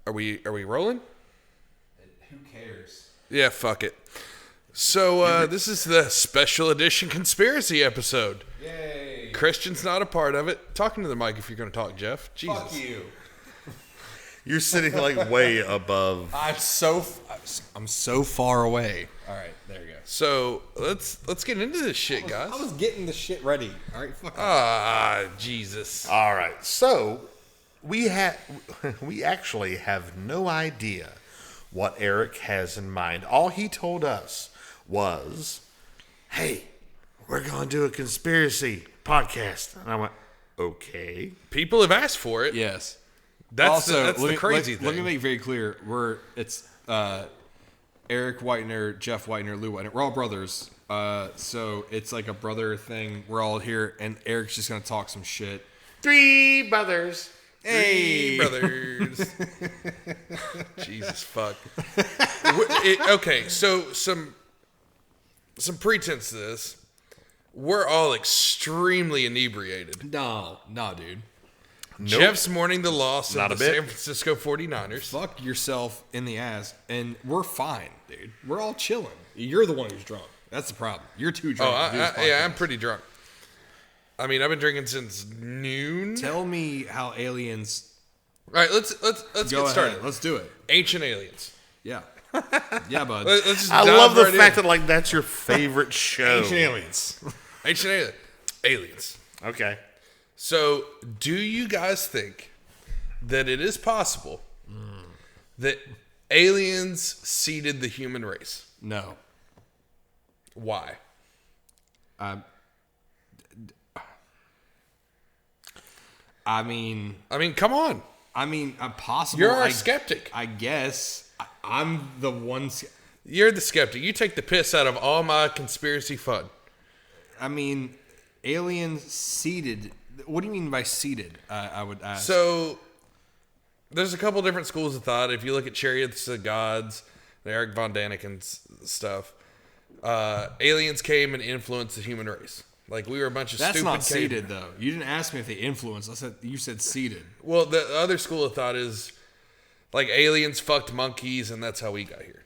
Are we rolling? Who cares? Yeah, fuck it. So this is the special edition conspiracy episode. Yay! Christian's not a part of it. Talking to the mic if you're going to talk, Jeff. Jesus. Fuck you. You're sitting like way above. I'm so far away. All right, there you go. So let's get into this shit, guys. I was getting the shit ready. All right, fuck off. Jesus. All right, so we actually have no idea what Eric has in mind. All he told us was, "Hey, we're going to do a conspiracy podcast," and I went, "Okay." People have asked for it. Yes. That's the crazy thing. Let me make it very clear. It's Eric Whitener, Jeff Whitener, Lou Whitener. We're all brothers. So it's like a brother thing. We're all here, and Eric's just going to talk some shit. Three brothers. Hey, brothers. Jesus fuck. Okay, so some pretense to this. We're all extremely inebriated. No, dude. Nope. Jeff's mourning the loss Not of a the bit. San Francisco 49ers. Fuck yourself in the ass, and we're fine, dude. We're all chilling. You're the one who's drunk. That's the problem. You're too drunk. to do this podcast. I'm pretty drunk. I mean, I've been drinking since noon. Tell me how aliens. All right, let's Go get ahead. started. Let's do it. Ancient aliens. Yeah. Yeah, bud. Let's just I dive love the right fact in. that like that's your favorite show. Ancient aliens. Ancient aliens. Okay. So, do you guys think that it is possible that aliens seeded the human race? No. Why? I mean, come on. possible. You're our skeptic. I guess I'm the one. You're the skeptic. You take the piss out of all my conspiracy fun. I mean, aliens seeded. What do you mean by seeded? I would ask. So, there's a couple different schools of thought. If you look at Chariots of Gods, the Eric Von Daniken's stuff, aliens came and influenced the human race. Like, we were a bunch of That's stupid not seeded, cavemen. though. You didn't ask me if they influenced. You said seeded. Well, the other school of thought is, like, aliens fucked monkeys, and that's how we got here.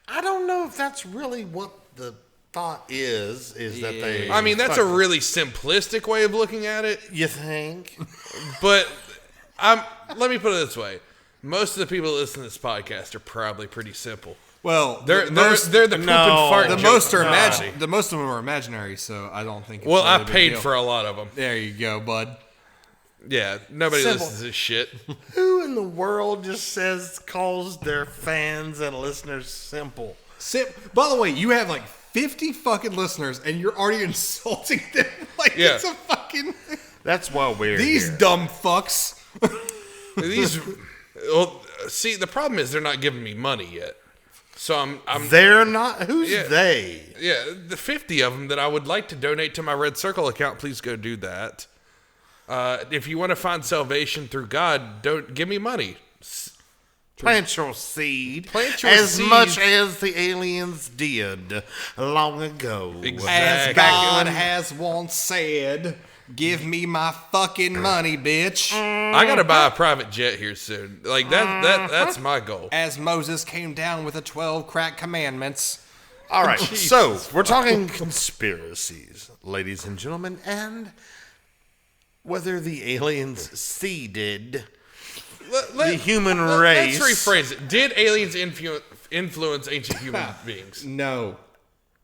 I don't know if that's really what the thought is that they... I mean, that's a really simplistic way of looking at it. You think? But let me put it this way. Most of the people that listen to this podcast are probably pretty simple. Well, They're the poop and fart joke the most of them are imaginary, so I don't think. It's Well, really I a big paid deal. for a lot of them. There you go, bud. Yeah, nobody Simple. listens to this shit. Who in the world just calls their fans and listeners simple? By the way, you have like 50 fucking listeners, and you're already insulting them like Yeah. it's a fucking. That's why we're These here. dumb fucks. Well, see, the problem is they're not giving me money yet. So I'm They're not. Who's Yeah. they? yeah, the 50 of them that I would like to donate to my Red Circle account, please go do that. If you want to find salvation through God, don't give me money. Plant your seed. Plant your as seed. much as the aliens did long ago. Exactly. As God has once said, "Give me my fucking money, bitch." I gotta buy a private jet here soon. Like that's my goal. As Moses came down with the 12 crack commandments. All right, so we're talking conspiracies, ladies and gentlemen, and whether the aliens seeded the human race. Let's rephrase it. Did aliens influence ancient human beings? No.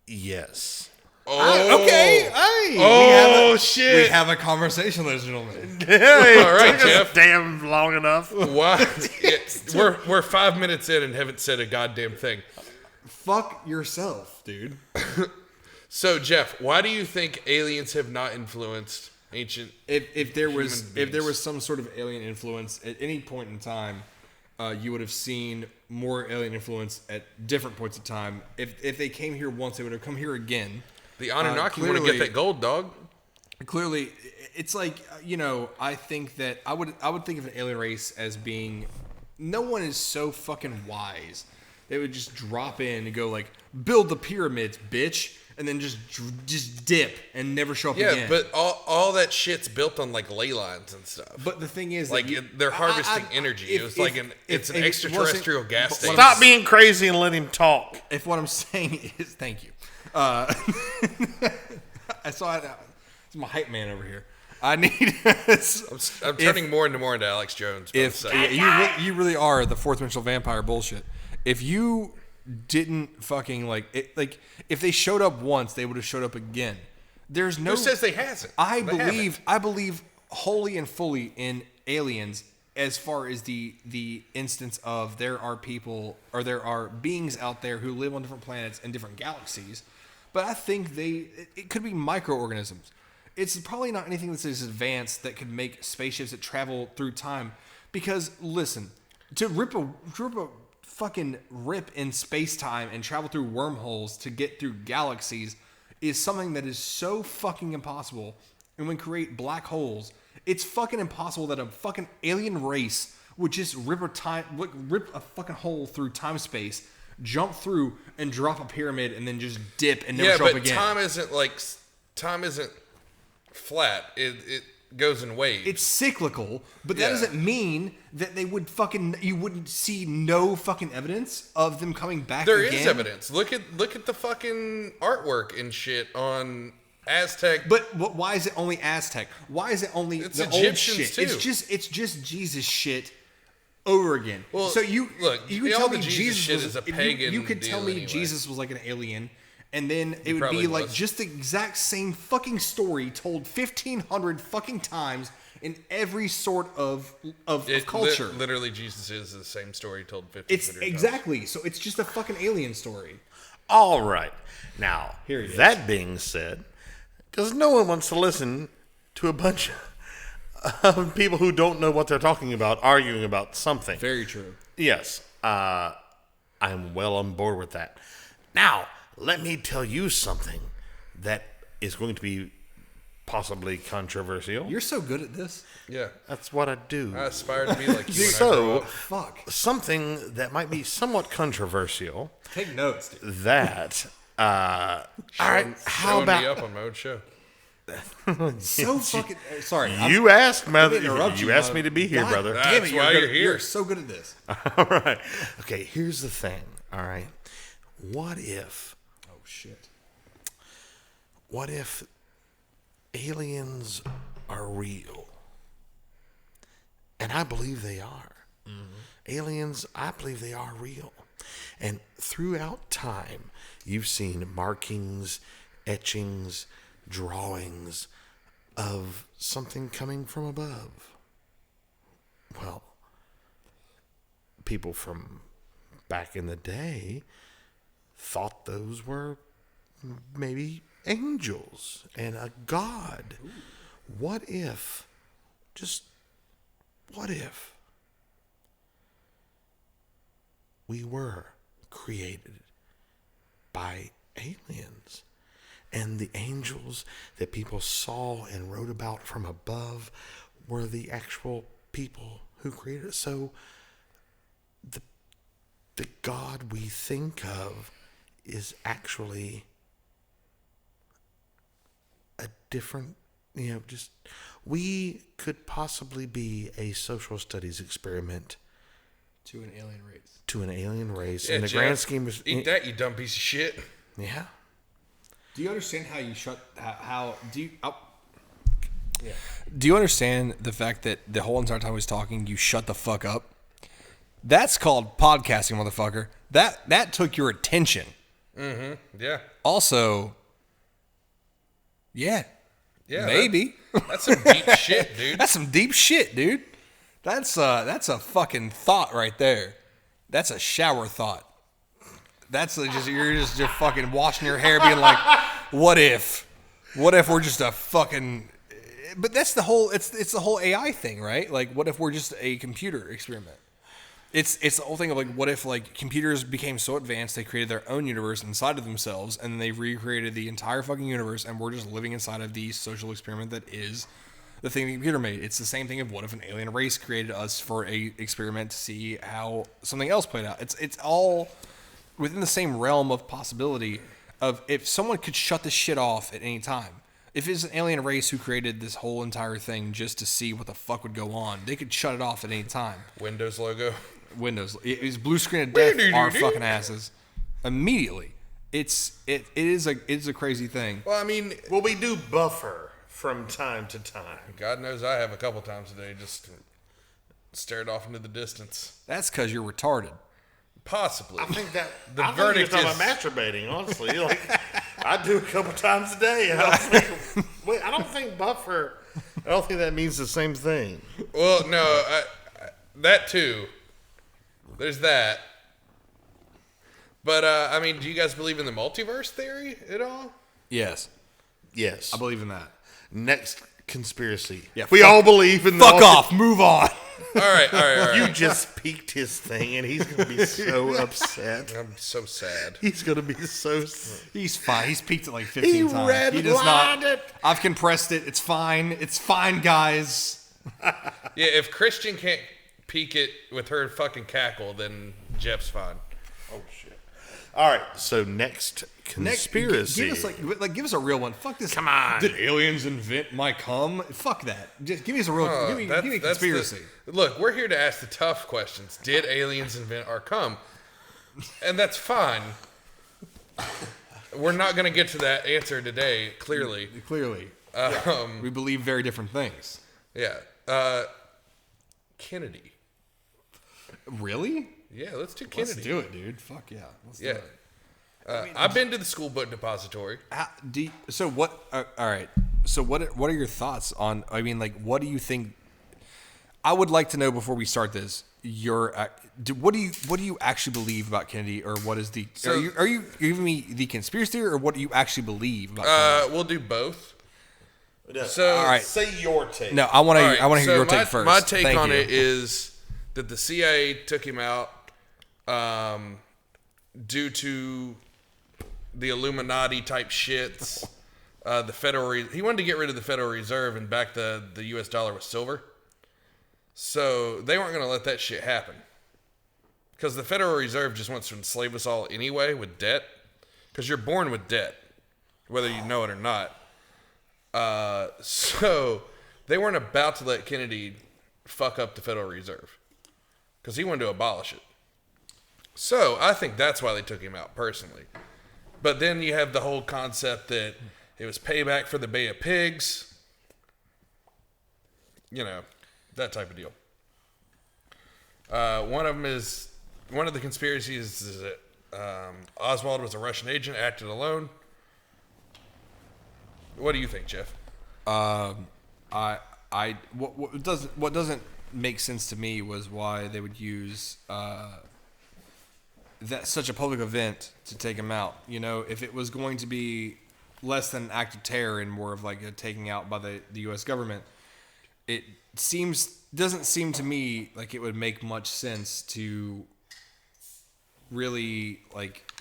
Yes. Okay. Hey. Oh, shit. We have a conversation, ladies and gentlemen. All right, Took us Jeff. damn long enough. Why? Yeah, we're 5 minutes in and haven't said a goddamn thing. Fuck yourself, dude. So, Jeff, why do you think aliens have not influenced ancient? If there was beings? some sort of alien influence at any point in time, you would have seen more alien influence at different points of time. If they came here once, they would have come here again. The Anunnaki want to clearly- get that gold, dog. Clearly, it's like, I think that I would think of an alien race as being, no one is so fucking wise. They would just drop in and go like, build the pyramids, bitch, and then just dip and never show up again. Yeah, but all that shit's built on like ley lines and stuff. But the thing is, like they're harvesting energy. It's an extraterrestrial gas station. Stop being crazy and let him talk. If what I'm saying is, thank you. I saw it. It's my hype man over here. I need. I'm turning more and more into Alex Jones. You really are the fourth dimensional vampire bullshit. If you didn't fucking if they showed up once, they would have showed up again. There's no. Who says they hasn't? I believe wholly and fully in aliens. As far as the instance of there are people or there are beings out there who live on different planets and different galaxies, but I think it could be microorganisms. It's probably not anything that's as advanced that could make spaceships that travel through time. Because listen, to rip a fucking rip in space time and travel through wormholes to get through galaxies is something that is so fucking impossible. And when create black holes, it's fucking impossible that a fucking alien race would just rip a fucking hole through time space, jump through and drop a pyramid and then just dip and never show up again. Yeah, but time isn't flat. It goes in waves. It's cyclical, but that doesn't mean that they would you wouldn't see no fucking evidence of them coming back again. There is evidence. Look at the fucking artwork and shit on Aztec. But why is it only Aztec? Why is it only the Egyptians old shit? too. It's just Jesus shit over again. Well, so you could tell me Jesus shit is a pagan. You could tell me anyway. Jesus was like an alien. And then it would be like just the exact same fucking story told 1,500 fucking times in every sort of culture. Literally, Jesus is the same story told 1,500 times. Exactly. So it's just a fucking alien story. All right. Now, Here that being said, because no one wants to listen to a bunch of people who don't know what they're talking about arguing about something. Very true. Yes. I'm well on board with that. Now, let me tell you something that is going to be possibly controversial. You're so good at this. Yeah. That's what I do. I aspire to be like you. So, fuck. Something that might be somewhat controversial. Take notes, dude. That, all right, how about... me up on my own show. So fucking... Sorry. You asked, you asked me to be here, God brother. Damn That's it, why you're here. You're so good at this. All right. Okay, here's the thing, all right? What if Shit. What if aliens are real? And I believe they are. Mm-hmm. Aliens, I believe they are real. And throughout time, you've seen markings, etchings, drawings of something coming from above. Well, people from back in the day thought those were maybe angels and a god. Ooh. What if we were created by aliens and the angels that people saw and wrote about from above were the actual people who created it? So the God we think of is actually a different, we could possibly be a social studies experiment to an alien race. Yeah, in the grand scheme of... Eat that, you dumb piece of shit. Yeah. Do you understand how you Do you understand the fact that the whole entire time I was talking, you shut the fuck up? That's called podcasting, motherfucker. That took your attention. Mm-hmm. Yeah. Also, yeah, maybe. That's some deep shit, dude. That's some deep shit, dude. That's a fucking thought right there. That's a shower thought. That's you're just fucking washing your hair, being like, what if we're just a fucking. But that's the whole. It's the whole AI thing, right? Like, what if we're just a computer experiment? It's the whole thing of like, what if like computers became so advanced they created their own universe inside of themselves, and then they recreated the entire fucking universe, and we're just living inside of the social experiment that is the thing the computer made. It's the same thing of what if an alien race created us for a experiment to see how something else played out. It's all within the same realm of possibility of if someone could shut this shit off at any time. If it's an alien race who created this whole entire thing just to see what the fuck would go on, they could shut it off at any time. Windows logo. Windows. It is blue screen of death. Our fucking asses. Immediately. It is a crazy thing. Well, I mean, Well, we do buffer from time to time. God knows I have a couple times a day just stared off into the distance. That's because you're retarded. Possibly. I think that The I think verdict you're talking is- about masturbating. Honestly, like I do a couple times a day. And I don't think buffer. I don't think that means the same thing. Well, no, I, that too. There's that. But I mean, do you guys believe in the multiverse theory at all? Yes. Yes. I believe in that. Next conspiracy. Yeah, we all believe in the Fuck off. Move on. All right. You just peaked his thing, and he's gonna be so upset. I'm so sad. He's gonna be so. He's fine. He's peaked it like 15 times. red He does not. lined it. I've compressed it. It's fine. It's fine, guys. Yeah, if Christian can't peak it with her fucking cackle, then Jeff's fine. Oh shit! All right. So next conspiracy. Give us give us a real one. Fuck this. Come on. Did aliens invent my cum? Fuck that. Just give me us a real. give me a That's conspiracy. Look, we're here to ask the tough questions. Did aliens invent our cum? And that's fine. We're not going to get to that answer today, clearly. Clearly, we believe very different things. Yeah. Kennedy. Really? Yeah, let's do Kennedy. Let's do it, dude. Fuck yeah. Let's do Yeah. it. I've been to the school book depository. So what? All right. So what are your thoughts on? I mean, like, what do you think? I would like to know before we start this. What do you actually believe about Kennedy, or what is the? So- are you giving me the conspiracy theory, or what do you actually believe about? Kennedy? We'll do both. So, all right. say your take. No, I want to. All right, I want to hear so your take first. My take Thank on you. it is that the CIA took him out due to the Illuminati type shits. He wanted to get rid of the Federal Reserve and back the U.S. dollar with silver. So they weren't going to let that shit happen. Because the Federal Reserve just wants to enslave us all anyway with debt. Because you're born with debt, whether you know it or not. So they weren't about to let Kennedy fuck up the Federal Reserve. Because he wanted to abolish it. So I think that's why they took him out personally. But then you have the whole concept that it was payback for the Bay of Pigs. You know, that type of deal. One of the conspiracies is that Oswald was a Russian agent, acted alone. What do you think, Jeff? What doesn't make sense to me was why they would use that such a public event to take him out. You know, if it was going to be less than an act of terror and more of like a taking out by the U.S. government, it doesn't seem to me like it would make much sense to really like.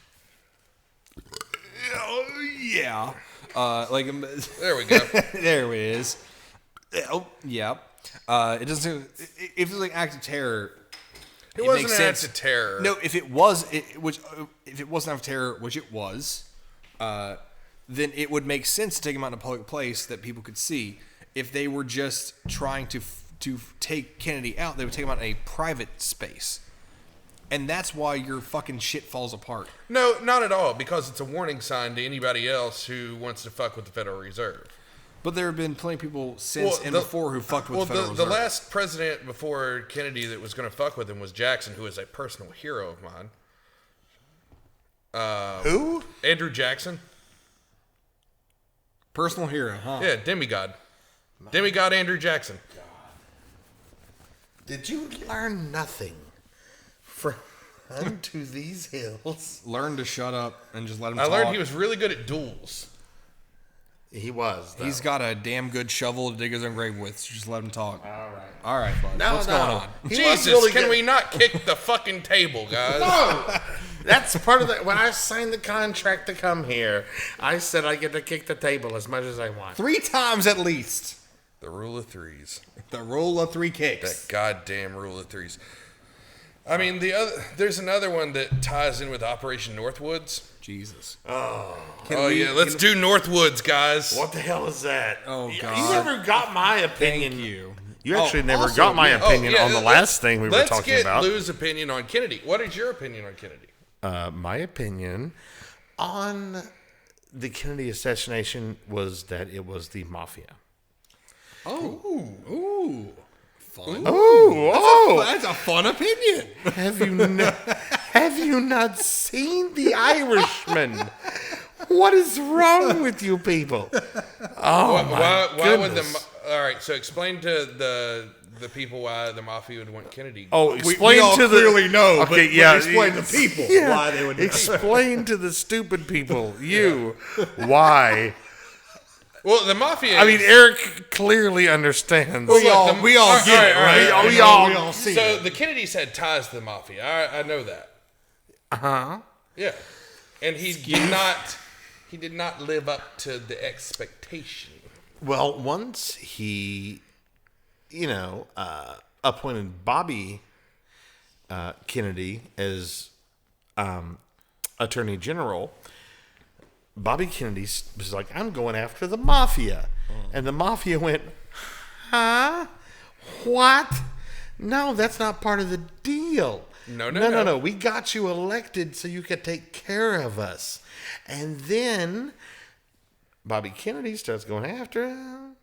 Yeah. There we go. There it is. Oh, yeah. It doesn't. If it's like act of terror, It wasn't makes an sense. act of terror. No, if it was, if it wasn't an act of terror, which it was, then it would make sense to take him out in a public place that people could see. If they were just trying to take Kennedy out, they would take him out in a private space. And that's why your fucking shit falls apart. No, not at all, because it's a warning sign to anybody else who wants to fuck with the Federal Reserve. But there have been plenty of people since and before who fucked with the Federal Reserve. The last president before Kennedy that was going to fuck with him was Jackson, who is a personal hero of mine. Who? Andrew Jackson. Personal hero, huh? Yeah, demigod. Demigod Andrew Jackson. Did you learn nothing from Unto These Hills? Learn to shut up and just let him I talk. learned he was really good at duels. He was. Though. He's got a damn good shovel to dig his own grave with, so just let him talk. All right, bud. No, What's no. going on? He was Jesus, really can good. we not kick the fucking table, guys? No, that's part of the. When I signed the contract to come here, I said I get to kick the table as much as I want. 3 times at least. The rule of threes. The roll of 3 That kicks. goddamn rule of threes. I mean, there's another one that ties in with Operation Northwoods. Jesus. Let's do Northwoods, guys. What the hell is that? Oh, You God. never got my opinion. Thank you. You actually never also, got my yeah. opinion on the last thing we were talking about. Let's get Lou's opinion on Kennedy. What is your opinion on Kennedy? My opinion on the Kennedy assassination was that it was the mafia. Ooh. Fun. That's a fun opinion. Have you not seen The Irishman? What is wrong with you people? Why would all right, so explain to the people why the mafia would want Kennedy. Oh, explain we all to clearly know. Okay, but yeah. Explain to people why they would. Explain to the stupid people, why. Well, the mafia. I mean, Eric clearly understands. We all get it, right? We all see So it. the Kennedys had ties to the mafia. I know that. Yeah, and he did not live up to the expectation. Well, once he, appointed Bobby Kennedy as Attorney General, Bobby Kennedy was like, I'm going after the mafia. And the mafia went, huh? What? No, that's not part of the deal. No. We got you elected so you could take care of us. And then Bobby Kennedy starts going after him.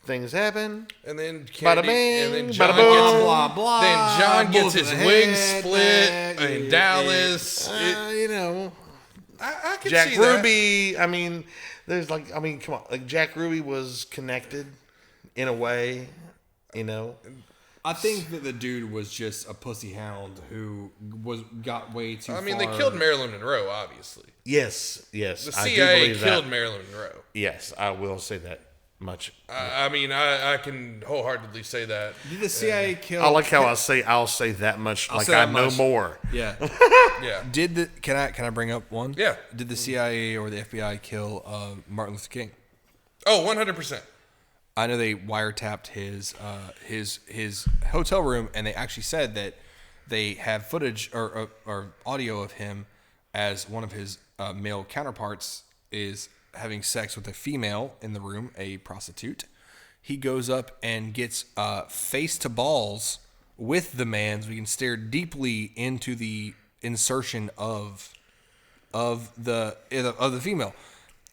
Things happen. And then Bada Kennedy, bing, and then bada John boom. gets Blah, blah. Then John gets Bulls to his the wings head, split in Dallas. I can Jack see that. Ruby, come on. Like, Jack Ruby was connected in a way, I think that the dude was just a pussy hound who got way too far. I mean, they killed Marilyn Monroe, obviously. Yes. The I do CIA believe killed that. Marilyn Monroe. Yes, I will say that much. I mean, I can wholeheartedly say that. Did the CIA kill? I like how I'll say that much, like say I that know much. more. Yeah. Yeah. Can I bring up one? Yeah. Did the CIA or the FBI kill Martin Luther King? Oh, 100%. I know they wiretapped his hotel room, and they actually said that they have footage or audio of him as one of his male counterparts is having sex with a female in the room, a prostitute. He goes up and gets face to balls with the man, so we can stare deeply into the insertion of the female.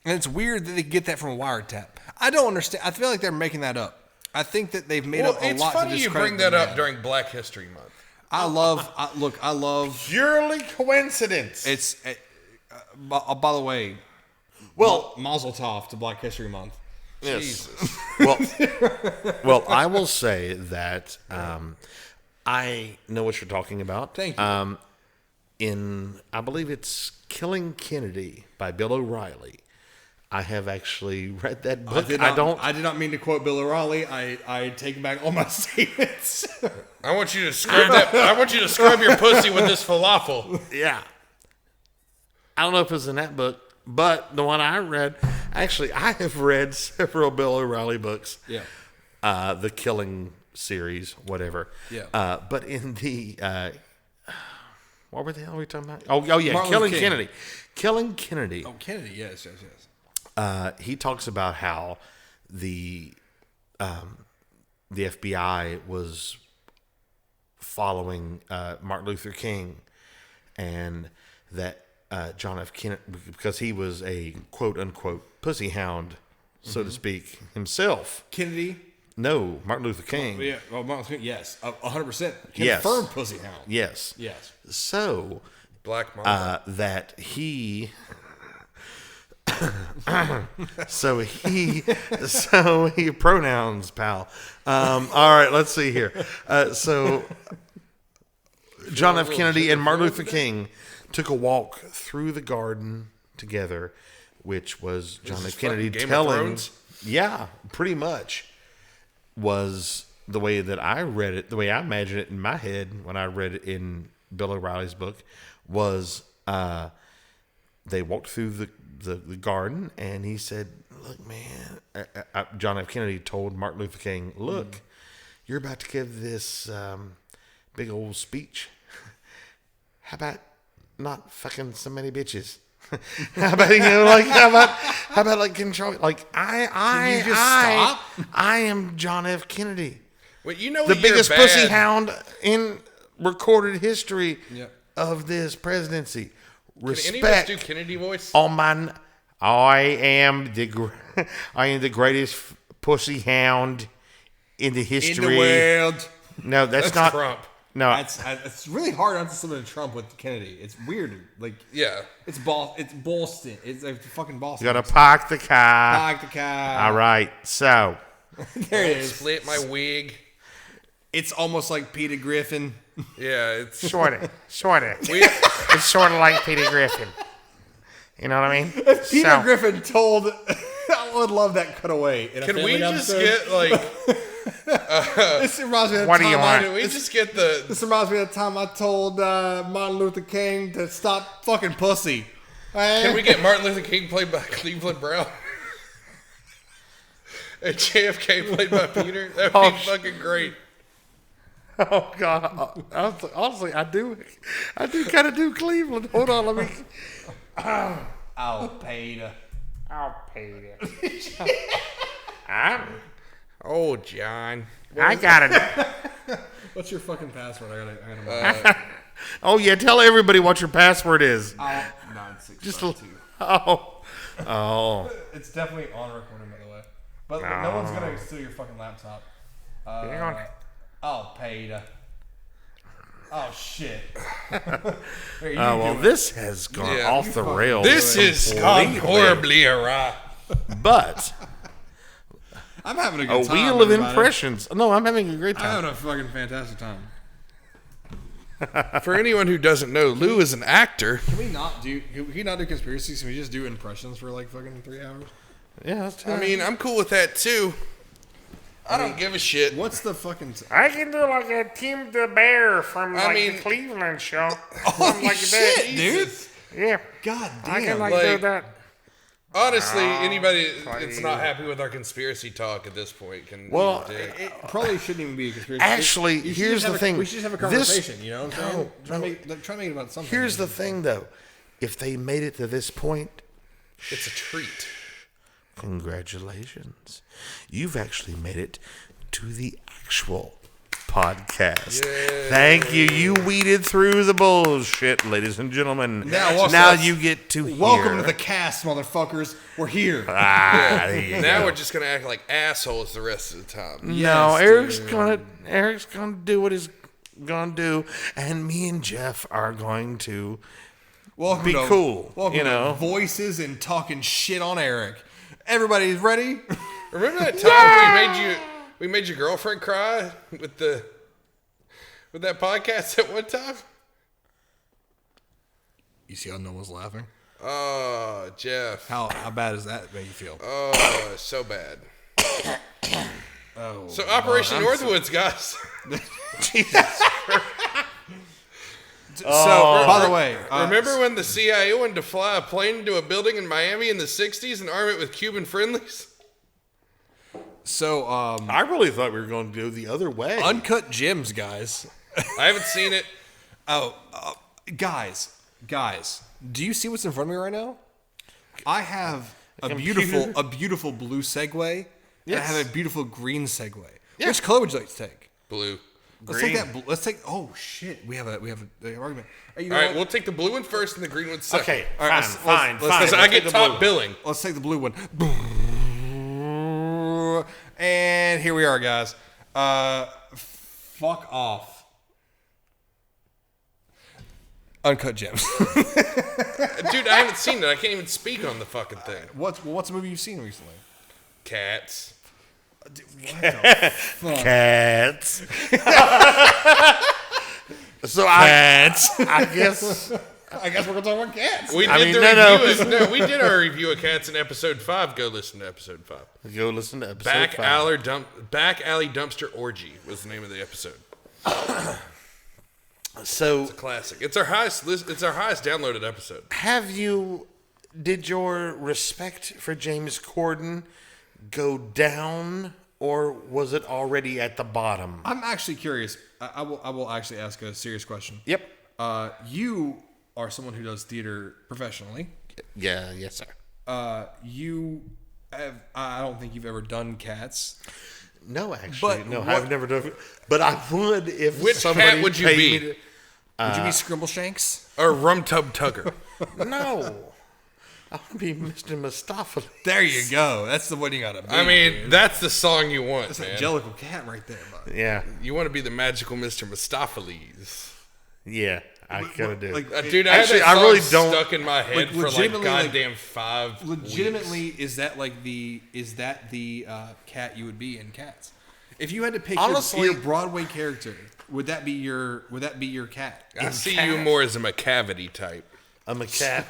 And it's weird that they get that from a wiretap. I don't understand. I feel like they're making that up. I think that they've made up a lot to it's funny you bring that up during Black History Month. I love. Purely coincidence. It's. By the way, Well, Mazel Tov to Black History Month. yes. Jesus. Well, I will say that I know what you're talking about. Thank you. I believe it's Killing Kennedy by Bill O'Reilly. I have actually read that book. I did not mean to quote Bill O'Reilly. I take back all my statements. I want you to scrub that. I want you to scrub your pussy with this falafel. Yeah. I don't know if it's in that book, but the one I read, actually, I have read several Bill O'Reilly books. Yeah. The Killing series, whatever. Yeah. But in the what were the hell are we talking about? Oh yeah, Martin Killing Luther King. Kennedy. Killing Kennedy. Oh, Kennedy. Yes. He talks about how the FBI was following Martin Luther King, and that John F. Kennedy, because he was a quote unquote pussy hound, so to speak, himself. Kennedy. No, Martin Luther King. Yeah. Well, Martin Luther King. Yes. 100%. Yes. Confirmed pussy hound. Yes. Yes. So Black Mamba. that he. so he pronouns, pal. All right, let's see here. So John F. Kennedy and Martin Luther King took a walk through the garden together, which was John F. Kennedy Game of telling. Thrones? Yeah, pretty much was the way that I read it, the way I imagined it in my head when I read it in Bill O'Reilly's book was they walked through the garden, and he said, look, man, John F. Kennedy told Martin Luther King, look, you're about to give this big old speech how about not fucking so many bitches? How about how about like control? Like I am John F. Kennedy, Well, you know the what you're biggest bad. pussy hound in recorded history Yep. of this presidency. Can any of us Respect do Kennedy voice? on my. I am the greatest pussy hound in the In history. the world. No, that's That's not Trump. No, It's really hard not to submit to Trump with Kennedy. It's weird. Like, Yeah. it's Boston. It's like fucking Boston. you gotta park the car. Park the car. All right, so There it is. Split my wig. It's almost like Peter Griffin. Yeah, it's sorta. we, It's sort of like Peter Griffin. You know what I mean? Peter Griffin told. I would love that cutaway. In a Can we family just episode. get like? This reminds me of the What do time you want? Can we just get the? This reminds me of the time I told Martin Luther King to stop fucking pussy. Can we get Martin Luther King played by Cleveland Brown? And JFK played by Peter? That'd be fucking great. Oh God! Honestly, I do kind of do Cleveland. Hold on, let me. Oh, Peter. I'll pay it. Oh, John. I got it. What's your fucking password? I gotta Oh yeah, tell everybody what your password is. 9652. Just oh. It's definitely on recording, by the way. But no one's gonna steal your fucking laptop. Oh, Peter. Oh shit. Here, you Oh well, do it. this has gone Yeah. off the rails. This is gone completely. horribly awry. But I'm having a a good time. wheel of everybody. impressions. No, I'm having a great I'm time. having a fucking fantastic time. For anyone who doesn't know, Lou is an actor. Can we not do conspiracies? Can we just do impressions for like fucking 3 hours? Yeah, that's I mean, I'm cool with that too. I don't give a shit. What's the fucking? I can do like a Tim the Bear from mean- the Cleveland show. Holy like shit, dude! Jesus. Yeah, God damn! I can do Like- that. Honestly, anybody that's please. not happy with our conspiracy talk at this point can. Well, eat a dick. It probably shouldn't even be a conspiracy. Actually, You should here's just have the a- thing. We should just have a This- conversation. You know what I'm saying? Try to make it about something. Here's the thing, though. If they made it to this point, It's a treat. congratulations. You've actually made it to the actual podcast. Yay. Thank you. You weeded through the bullshit, ladies and gentlemen. Now you get to welcome hear. to the cast, motherfuckers. We're here. There you Now go. we're just gonna act like assholes the rest of the time. No, Yes, Eric's gonna do what he's gonna do, and me and Jeff are going to Welcome be to, cool. Welcome You know, to Voices and Talking Shit on Eric. Everybody's ready? Remember that time we made your girlfriend cry with that podcast at one time? You see how no one's laughing? Oh, Jeff. How bad does that make you feel? Oh, it's so bad. Oh, So Operation Northwoods, guys. So, by the way, Remember when the CIA wanted to fly a plane into a building in Miami in the 60s and arm it with Cuban friendlies? So, I really thought we were going to go the other way. Uncut Gems, guys. I haven't seen it. Guys, do you see what's in front of me right now? I have a computer. beautiful blue Segway. And I Yes. have a beautiful green Segway. Which color would you like to take? Blue. Let's take that. Let's take. Oh shit, we have a argument. Hey, you know All right, what? we'll take the blue one first and the green one second. Okay, All right, fine. Because I get top billing. Let's take the blue one. And here we are, guys. Fuck off. Uncut Gems. Dude, I haven't seen it. I can't even speak on the fucking thing. What's a movie you've seen recently? Cats. Cats. So Cats. I guess I guess we're gonna talk about cats. We I did mean, the no. review. No, we did our review of Cats in episode 5. Go listen to episode 5. go listen to episode Back 5. Alley Dumpster Orgy was the name of the episode. So Classic. It's our highest downloaded episode. did your respect for James Corden go down, or was it already at the bottom? I'm actually curious. I will actually ask a serious question. Yep. You are someone who does theater professionally. Yeah, yes, sir. You have. I don't think you've ever done Cats. No, actually, But no, what- I've never done it. But I would if Which somebody cat would you paid be? me to- Would you be Scrimbleshanks? Or Rum Tub Tugger. No. I want to be Mr. Mustopheles. There you go. That's the one you gotta be. I mean, dude. that's the song you want, That's an man. angelical cat right there, bud. Yeah. You want to be the magical Mr. Mistopheles. Yeah, I gotta do. Like, Dude, I Actually, had that I song really don't- stuck in my head like, for like legitimately, like, goddamn 5 Legitimately, weeks. is that the cat you would be in Cats? If you had to pick Honestly- your Broadway character, would that be your cat? I see Cats. you more as a McCavity type. I'm a cat.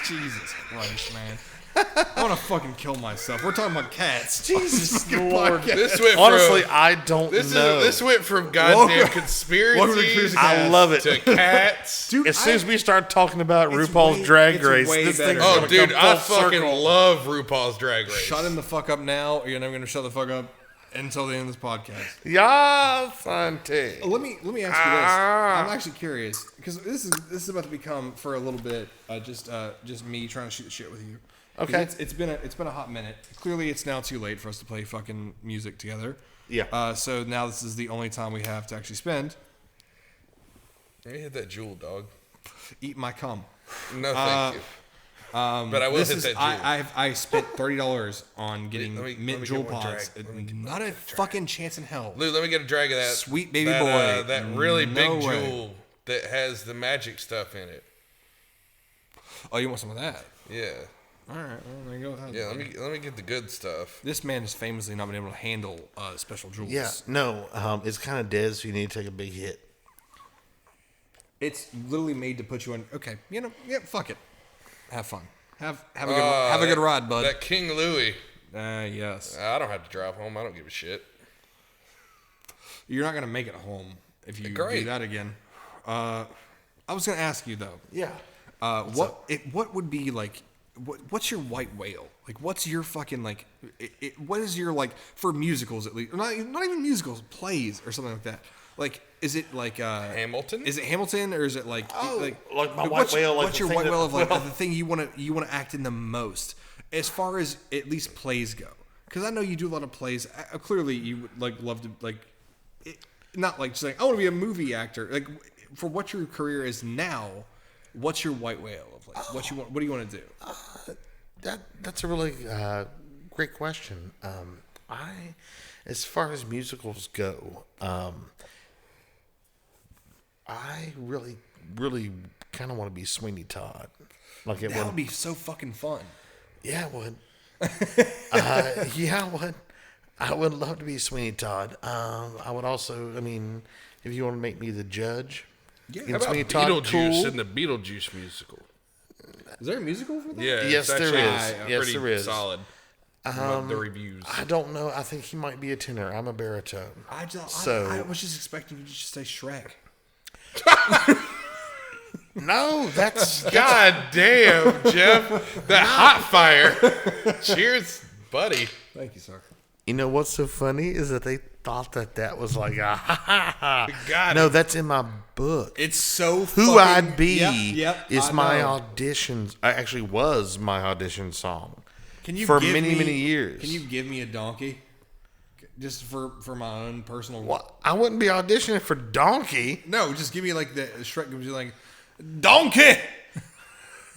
Jesus Christ, man. I want to fucking kill myself. We're talking about cats. Jesus Fucking Lord. podcast. This went Honestly, from, I don't know. this went from goddamn Welcome to conspiracies Conspiracy I Cast. love it. to cats. Dude, As soon as we start talking about It's RuPaul's way- Drag it's Race, way this better. thing's Oh, gonna dude, come I full fucking circle. love RuPaul's Drag Race. shut him the fuck up now, or you're never going to shut the fuck up until the end of this podcast. Yes, auntie. Let me ask you this. I'm actually curious because this is about to become for a little bit just me trying to shoot the shit with you. 'Cause Okay. It's been a hot minute. Clearly, it's now too late for us to play fucking music together. Yeah. So now this is the only time we have to actually spend. Let me hit that jewel, dog. Eat my cum. No, thank you. But I will This hit is that jewel. I spent $30 on getting Let me mint get jewel one pods. drag. Let me get Not a fucking chance in hell. Lou, let me get a drag of that. Sweet baby that, boy. that really No big way. jewel that has the magic stuff in it. Oh, you want some of that? Yeah. All right, well, there you go. With that. Yeah, let me get the good stuff. This man has famously not been able to handle special jewels. Yeah, no, it's kind of dead, so you need to take a big hit. It's literally made to put you on. Okay, fuck it. Have fun. Have a good ride, bud. That King Louis. Yes. I don't have to drive home. I don't give a shit. You're not gonna make it home if you do Great. that again. I was gonna ask you though. Yeah. What would be like? What's your white whale? Like, what's your fucking like? What is your like for musicals at least? Not even musicals, plays or something like that. Like, is it like Hamilton? Is it Hamilton or is it like like my white what's, whale, like what's the your thing white that- whale of like well- the thing you want to act in the most as far as at least plays go? Because I know you do a lot of plays. Clearly, you would like love to like, not like saying I want to be a movie actor. Like for what your career is now, what's your white whale of like what you want? What do you want to do? That's a really great question. As far as musicals go, I really, really kind of want to be Sweeney Todd. Like it That would be so fucking fun. Yeah, it would. Yeah, I would. I would love to be Sweeney Todd. I would also, I mean, if you want to make me the judge, Yeah. in How about Sweeney Todd, Beetlejuice cool. in the Beetlejuice musical? Is there a musical for that? Yeah, Yes, it's there actually is. Yes, pretty there is. solid. The reviews. I don't know. I think he might be a tenor. I'm a baritone. I So- was just expecting you to just say Shrek. No, that's God damn, Jeff. That hot fire. Cheers, buddy. Thank you, sir. You know what's so funny is that they thought that was like a ha ha ha. Got No, it. that's in my book. It's so Who fucking, I'd Be Yep, is I my know. audition. Actually, was my audition song. Can you for give many, me- many years. Can you give me a donkey? Just for my own personal. Well, I wouldn't be auditioning for Donkey. No, just give me like the Shrek gives you like donkey.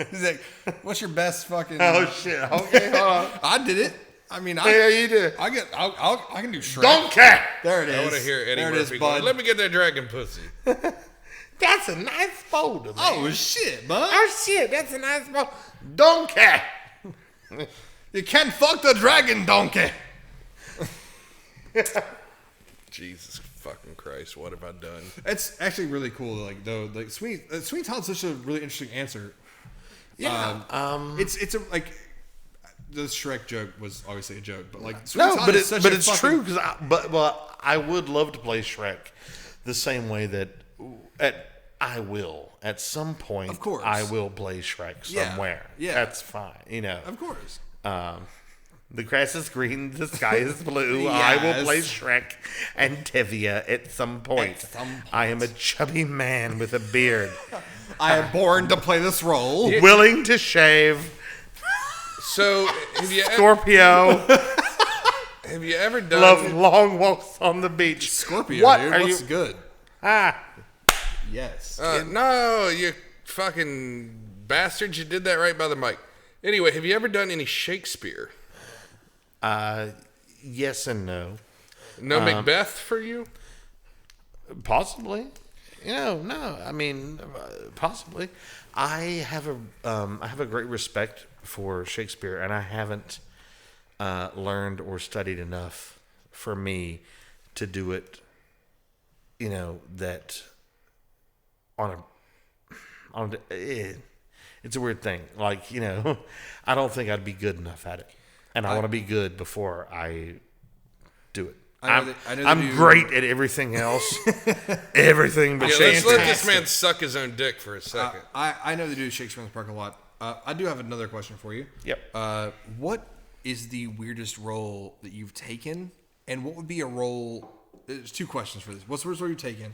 He's like, what's your best fucking? Oh shit! Okay, hold on. I did it. I mean, Yeah, you did. I can do Shrek. Donkey. There it is. I want to hear Eddie there it is, Murphy going, bud. let me get that dragon pussy. That's a nice folder, man. Oh shit, bud. Oh shit! That's a nice folder. Donkey. You can't fuck the dragon, donkey. Jesus fucking Christ, what have I done? It's actually really cool. Like Sweeney Todd's such a really interesting answer. Yeah. It's a like the Shrek joke was obviously a joke, but like Sweeney No, Todd but is it's such but a it's fucking- true because I would love to play Shrek the same way that I will at some point. Of course. I will play Shrek Yeah, somewhere. yeah. That's fine. You know. Of course. The grass is green, the sky is blue. I will Yes. play Shrek and Tevye at some point. At some point. I am a chubby man with a beard, I am born to play this role. willing to shave. So have you Scorpio, ever done? love long walks on the beach. Scorpio, What dude. are What's you? good? Ah, Yes. No, you fucking bastards! You did that right by the mic. Anyway, have you ever done any Shakespeare? yes and no. No Macbeth for you? Possibly. No. I mean, possibly. I have a great respect for Shakespeare, and I haven't learned or studied enough for me to do it. That it's a weird thing. Like, I don't think I'd be good enough at it, and I want to be good before I do it. I know that I'm you- great at everything else. Everything but Yeah, let's Shakespeare. let this man suck his own dick for a second. I know they do Shakespeare in the Park a lot. I do have another question for you. Yep. What is the weirdest role that you've taken, and what would be a role? There's two questions for this. What's the weirdest role you've taken,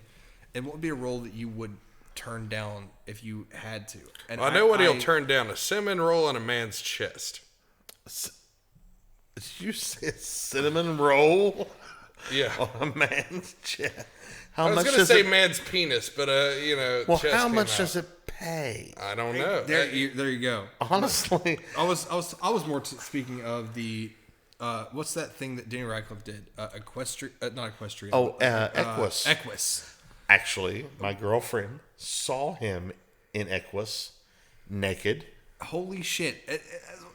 and what would be a role that you would turn down if you had to? And I know what he'll turn down: a cinnamon roll on a man's chest. Did you say cinnamon roll Yeah, on a man's chest? I How was much gonna does say it? man's penis, but Well, chest how came much out. does it pay? I don't know. There you go. Honestly, I was more speaking of the what's that thing that Daniel Radcliffe did? Not equestrian. Equus. Equus. Actually, my girlfriend saw him in Equus, naked. Holy shit!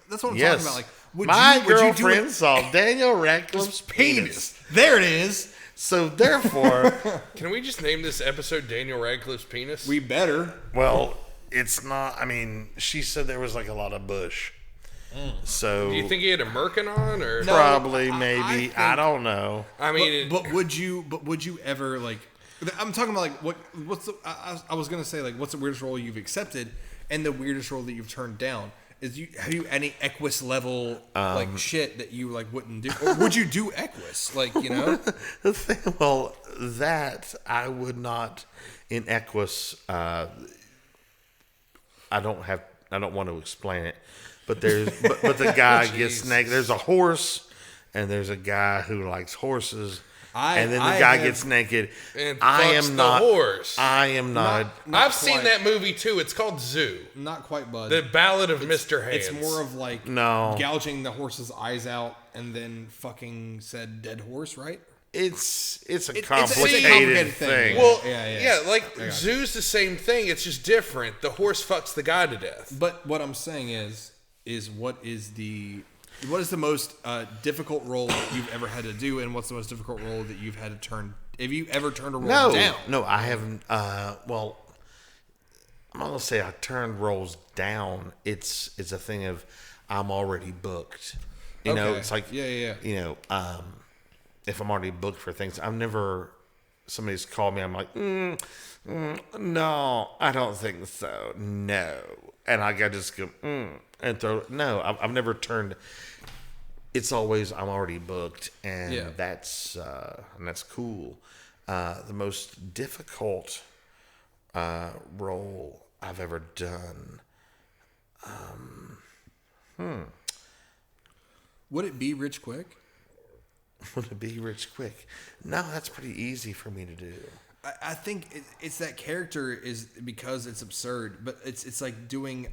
That's what I'm Yes, talking about. Like, would my you do girlfriend it? saw Daniel Radcliffe's penis. There it is. So therefore, Can we just name this episode Daniel Radcliffe's penis? We better. well, it's not. I mean, she said there was like a lot of bush. So Do you think he had a merkin on, or No. probably, I maybe, think- I don't know. I mean, But would you ever like? I'm talking about like what's the? I was gonna say like what's the weirdest role you've accepted and the weirdest role that you've turned down. Have you any Equus level like shit that you like wouldn't do? Or would you do Equus? Like, The thing, well, that I would not in Equus. I don't want to explain it, but but the guy gets naked. There's a horse, and there's a guy who likes horses, and then the guy gets naked. And I fucks am the not. horse. I am not. I've seen that movie too. It's called Zoo, not quite, bud. The Ballad of Mr. Hands. It's more of like No. gouging the horse's eyes out and then fucking said dead horse, right? It's a it's a complicated complicated thing. thing. Well, Yeah. like Zoo's the same thing. It's just different. The horse fucks the guy to death. But what I'm saying is what is the most difficult role that you've ever had to do, and what's the most difficult role that you've had to turn? Have you ever turned a role down? No, I haven't. Well, I'm not gonna say I turned roles down. It's a thing of I'm already booked. You know, Okay. it's like Yeah. You know, if I'm already booked for things, I've never. Somebody's called me. I'm like, no, I don't think so. No, and I got to just go and throw. No, I've never turned. It's always I'm already booked, and Yeah. that's cool. The most difficult role I've ever done. Would it be Rich Quick? Would it be Rich Quick? No, that's pretty easy for me to do. I think it's that character is because it's absurd, but it's like doing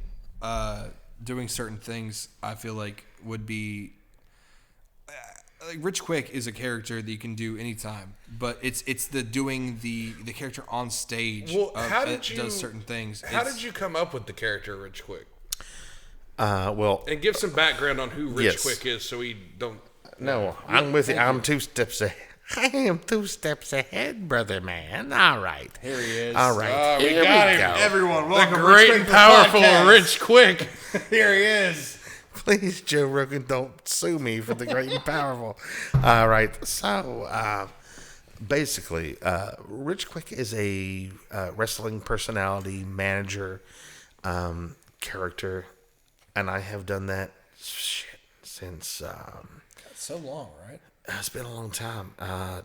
certain things. I feel like would be like Rich Quick is a character that you can do anytime, but it's the doing the character on stage. Well, how did that you does certain things? How did you come up with the character Rich Quick? Well, And give some background on who Rich Yes. Quick is, so we don't. no, I'm with you. I'm 2 steps ahead. I am 2 steps ahead, brother man. All right. Here he is. All right. we Here got we him. go. Everyone, The welcome great and powerful Rich Quick. Here he is. Please, Joe Rogan, don't sue me for the great and powerful. All right. So, basically, Rich Quick is a wrestling personality, manager, character, and I have done that since That's so long, right? it's been a long time.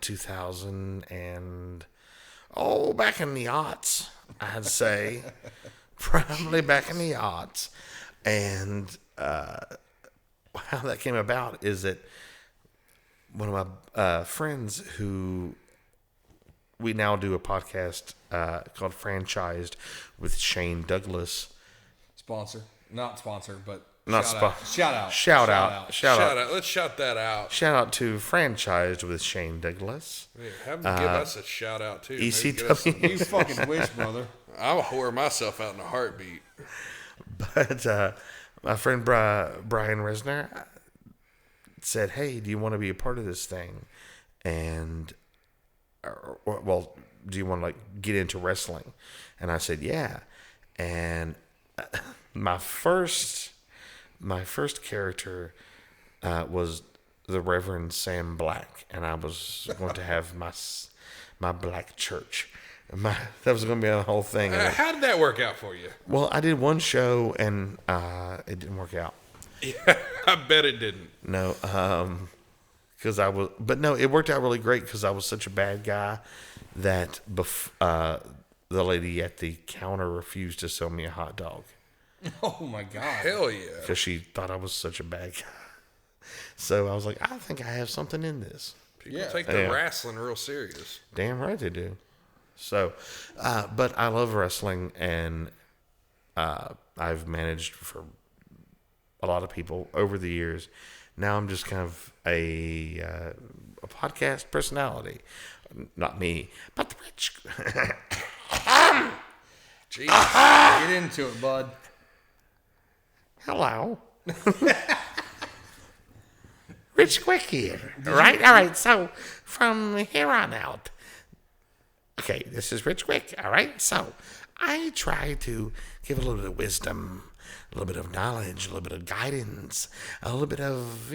2000 and back in the aughts, I'd say, probably back in the aughts, and how that came about is that one of my friends who we now do a podcast called Franchised with Shane Douglas. Sponsor. Not sponsor, but Not shout out. Shout out. Shout out. Shout out. Let's shout that out. Shout out to Franchised with Shane Douglas. Yeah, have them give us a shout out too. Maybe ECW. get us some- You fucking wish, brother. I'll whore myself out in a heartbeat. But my friend Brian Resner said, "Hey, do you want to be a part of this thing? And well, do you want to get into wrestling?" And I said, "Yeah." And my first character was the Reverend Sam Black, and I was going to have my black church. That was going to be the whole thing. How did that work out for you? Well, I did one show and it didn't work out. Yeah, I bet it didn't. No, because it worked out really great because I was such a bad guy that the lady at the counter refused to sell me a hot dog Oh my god. Hell yeah. because she thought I was such a bad guy. So I was like, I think I have something in this. People Yeah. take the wrestling real serious. Damn right they do. So, but I love wrestling, and I've managed for a lot of people over the years. Now I'm just kind of a podcast personality. Not me, but the rich. Jeez. Get into it, bud. Hello. Rich Quick here. All right. So from here on out. Okay, this is Rich Quick. All right. So I try to give a little bit of wisdom, a little bit of knowledge, a little bit of guidance, a little bit of,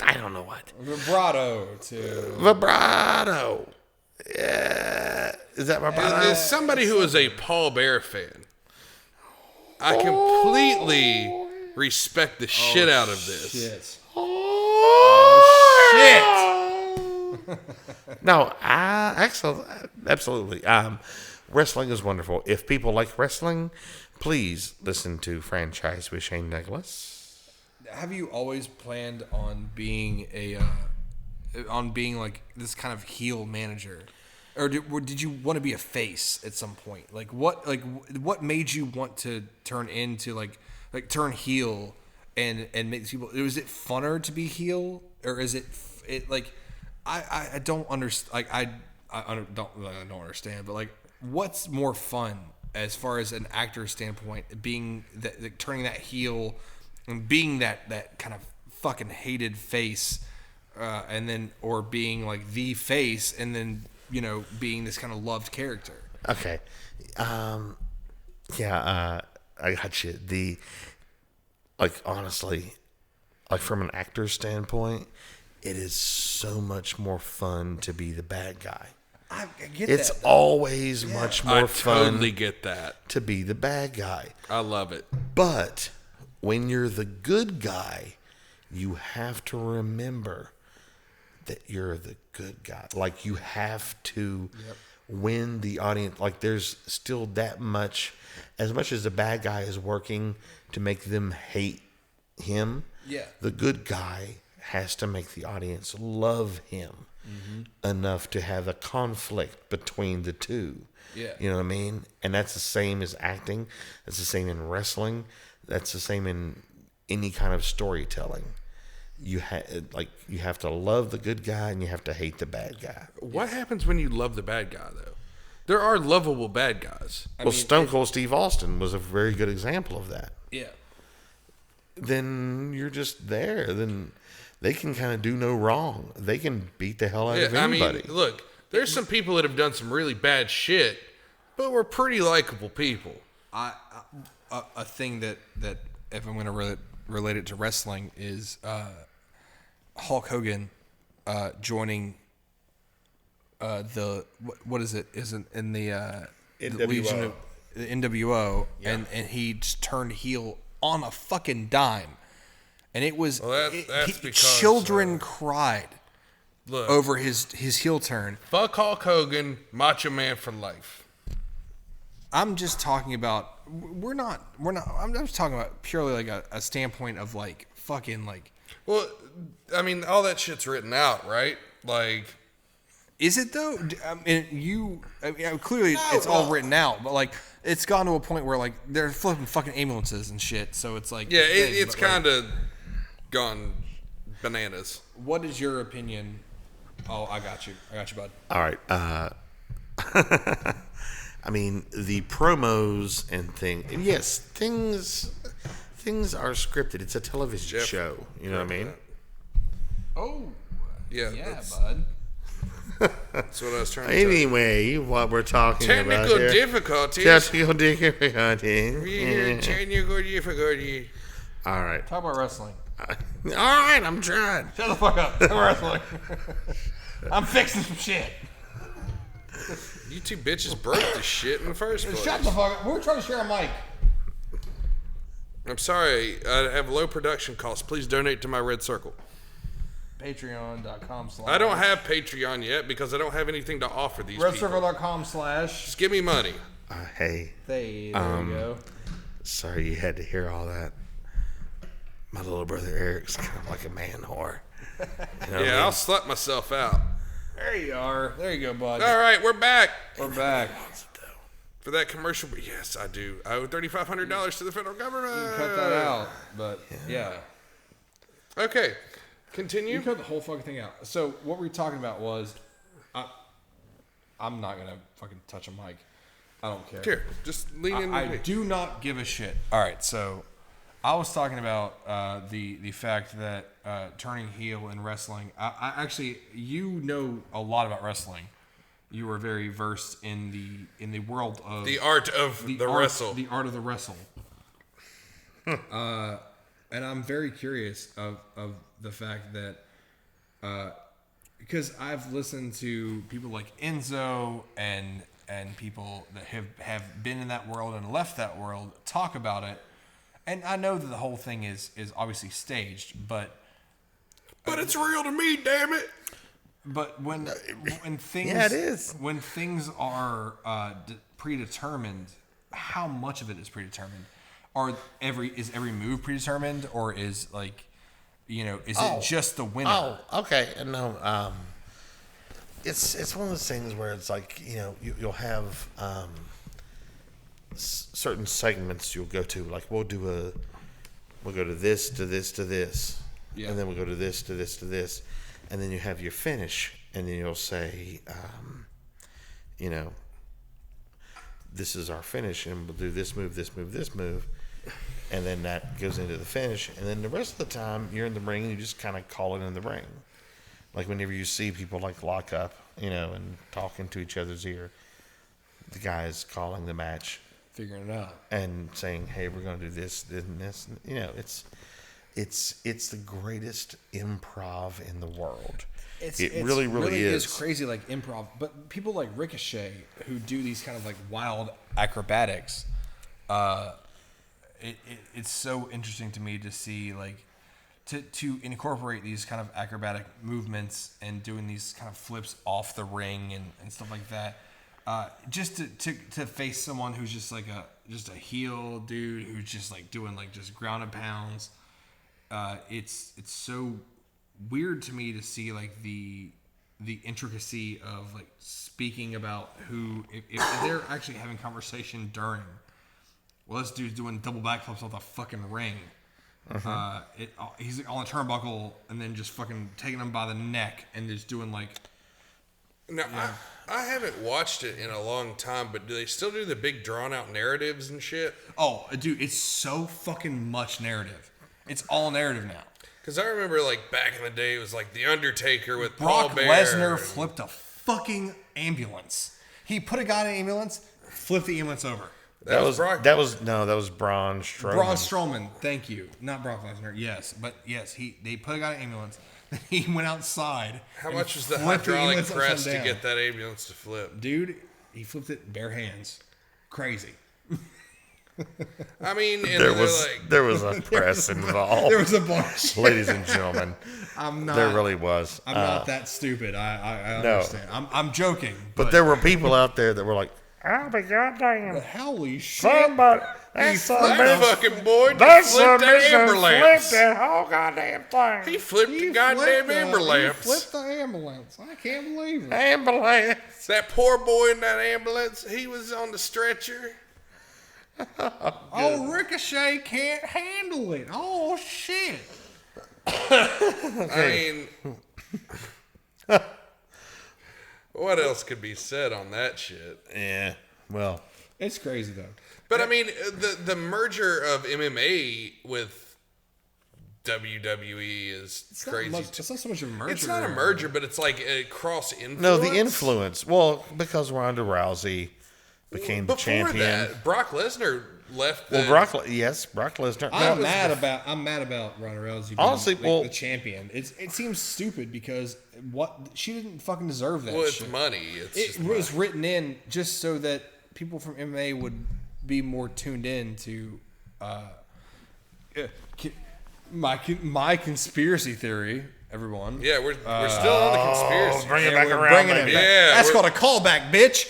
I don't know what. Vibrato. Yeah. Is that vibrato? As somebody who is a Paul Bear fan, I completely respect the shit out of this. Shit. No, absolutely. Wrestling is wonderful. If people like wrestling, please listen to Franchise with Shane Douglas. Have you always planned on being like this kind of heel manager, or did you want to be a face at some point? What made you want to turn into like turn heel and make people? Was it funner to be heel, or is it like I don't understand? Like I don't understand, but like what's more fun as far as an actor's standpoint, being that like, turning that heel and being that kind of fucking hated face, and then or being like the face and then being this kind of loved character. Okay, I got you. Honestly, from an actor's standpoint, it is so much more fun to be the bad guy. I get It's that. always much more I fun totally get that. to be the bad guy. I love it. But when you're the good guy, you have to remember that you're the good guy. Like, you have to win the audience. Like, there's still that much, as much as the bad guy is working to make them hate him, the good guy has to make the audience love him enough to have a conflict between the two. Yeah. You know what I mean? And that's the same as acting. That's the same in wrestling. That's the same in any kind of storytelling. You have to love the good guy and you have to hate the bad guy. What happens when you love the bad guy, though? There are lovable bad guys. Stone Cold Steve Austin was a very good example of that. Yeah. Then you're just there. Then they can kind of do no wrong. They can beat the hell out of anybody. I mean, look, there's some people that have done some really bad shit, but we're pretty likable people. A thing that if I'm going to relate it to wrestling is Hulk Hogan joining what is it? Isn't in the Legion of the NWO, and he just turned heel on a fucking dime. and it was that's because children cried look, over his heel turn. fuck Hulk Hogan, Macho Man for life. I'm just talking about I'm just talking about purely like a standpoint of like fucking like. Well, I mean, all that shit's written out, right? Like, is it though? I mean, clearly it's all written out, but like it's gone to a point where like they're flipping fucking ambulances and shit. So it's like yeah, it's kind of gone bananas. What is your opinion? Oh, I got you, bud. All right. I mean, the promos and yes, things are scripted. It's a television show. You know what I mean? Oh, yeah, bud. That's what I was trying to Anyway, what we're talking about Technical here. difficulties. Technical difficulties. Technical difficulties. All right. Talk about wrestling. All right, I'm trying. Shut the fuck up. Talk about wrestling. I'm fixing some shit. You two bitches broke the shit in the first place. Shut the fuck up. We're trying to share a mic. I'm sorry. I have low production costs. Please donate to my Red Circle. Patreon.com/ I don't have Patreon yet because I don't have anything to offer these people. RedCircle.com/ Just give me money. Hey. There you go. Sorry you had to hear all that. My little brother Eric's kind of like a man whore. You know I'll slut myself out. There you are. There you go, bud. All right, we're back. We're back. For that commercial, yes, I do. I owe $3,500 to the federal government. You can cut that out, but yeah. Okay, continue. You cut the whole fucking thing out. So what we were talking about was, I'm not gonna fucking touch a mic. I don't care. Here, just lean in. I do not give a shit. All right, so I was talking about the fact that turning heel in wrestling. I actually, you know a lot about wrestling. You were very versed in the world of the art of the wrestle. The art of the wrestle. And I'm very curious of the fact that because I've listened to people like Enzo and people that have been in that world and left that world talk about it. And I know that the whole thing is obviously staged, but it's real to me, damn it. But when things it is. When things are predetermined, how much of it is predetermined? Is every move predetermined, or is like, is it just the winner? Oh, okay. No, it's one of those things where it's like, you'll have certain segments you'll go to. Like we'll go to this, to this, to this. Yeah. And then we'll go to this, to this, to this. And then you have your finish, and then you'll say, this is our finish, and we'll do this move, this move, this move. And then that goes into the finish. And then the rest of the time, you're in the ring, and you just kind of call it in the ring. Like whenever you see people like lock up, and talking to each other's ear, the guy is calling the match. Figuring it out. And saying, hey, we're going to do this, this, and this. It's the greatest improv in the world. It really is crazy, like improv. But people like Ricochet, who do these kind of like wild acrobatics, it's so interesting to me to see like to incorporate these kind of acrobatic movements and doing these kind of flips off the ring and stuff like that. Just to face someone who's just like a heel dude who's just like doing like just ground and pounds. It's so weird to me to see like the intricacy of like speaking about who if they're actually having conversation during. Well, this dude's doing double backflips off the fucking ring. He's on a turnbuckle and then just fucking taking him by the neck and just doing like. Now, I haven't watched it in a long time, but do they still do the big drawn out narratives and shit? Oh, dude, it's so fucking much narrative. It's all narrative now. Because I remember, like, back in the day, it was like The Undertaker with Brock Paul Bear. Lesnar flipped a fucking ambulance. He put a guy in an ambulance, flipped the ambulance over. That was Braun Strowman. Braun Strowman, thank you. Not Brock Lesnar, yes. But yes, they put a guy in an ambulance. He went outside. How much was the hydraulic press to get that ambulance to flip? Dude, he flipped it bare hands. Crazy. I mean, and There they're was like, there was a press involved. There was a bunch. Ladies and gentlemen, there really was. I'm not that stupid. I no. understand. I'm joking. But there were people out there that were like, "Oh my goddamn! Holy shit! Somebody, that that fucking boy that just flipped that amber flipped lamps. that whole goddamn thing. He flipped the goddamn amber He lamps. flipped the ambulance. I can't believe it. Ambulance." That poor boy in that ambulance, he was on the stretcher. Oh, Ricochet can't handle it. Oh shit! I mean, what else could be said on that shit? Yeah. Well, It's crazy though. But I mean, the merger of MMA with WWE is crazy. It's not so much of a merger. It's not a merger, but it's like a cross influence. no, the influence. Well, because Ronda Rousey became the Before champion. that, Brock Lesnar left. Well, Brock Lesnar. I'm mad about Ronda Rousey being Honestly, the champion. It seems stupid because she didn't fucking deserve that. Well, it's shit. money. It was written in just so that people from MMA would be more tuned in to my conspiracy theory. Everyone, Yeah, we're still on the conspiracy. Bring it Yeah, back we're around, bringing it baby. back. Yeah, That's we're- called a callback, bitch.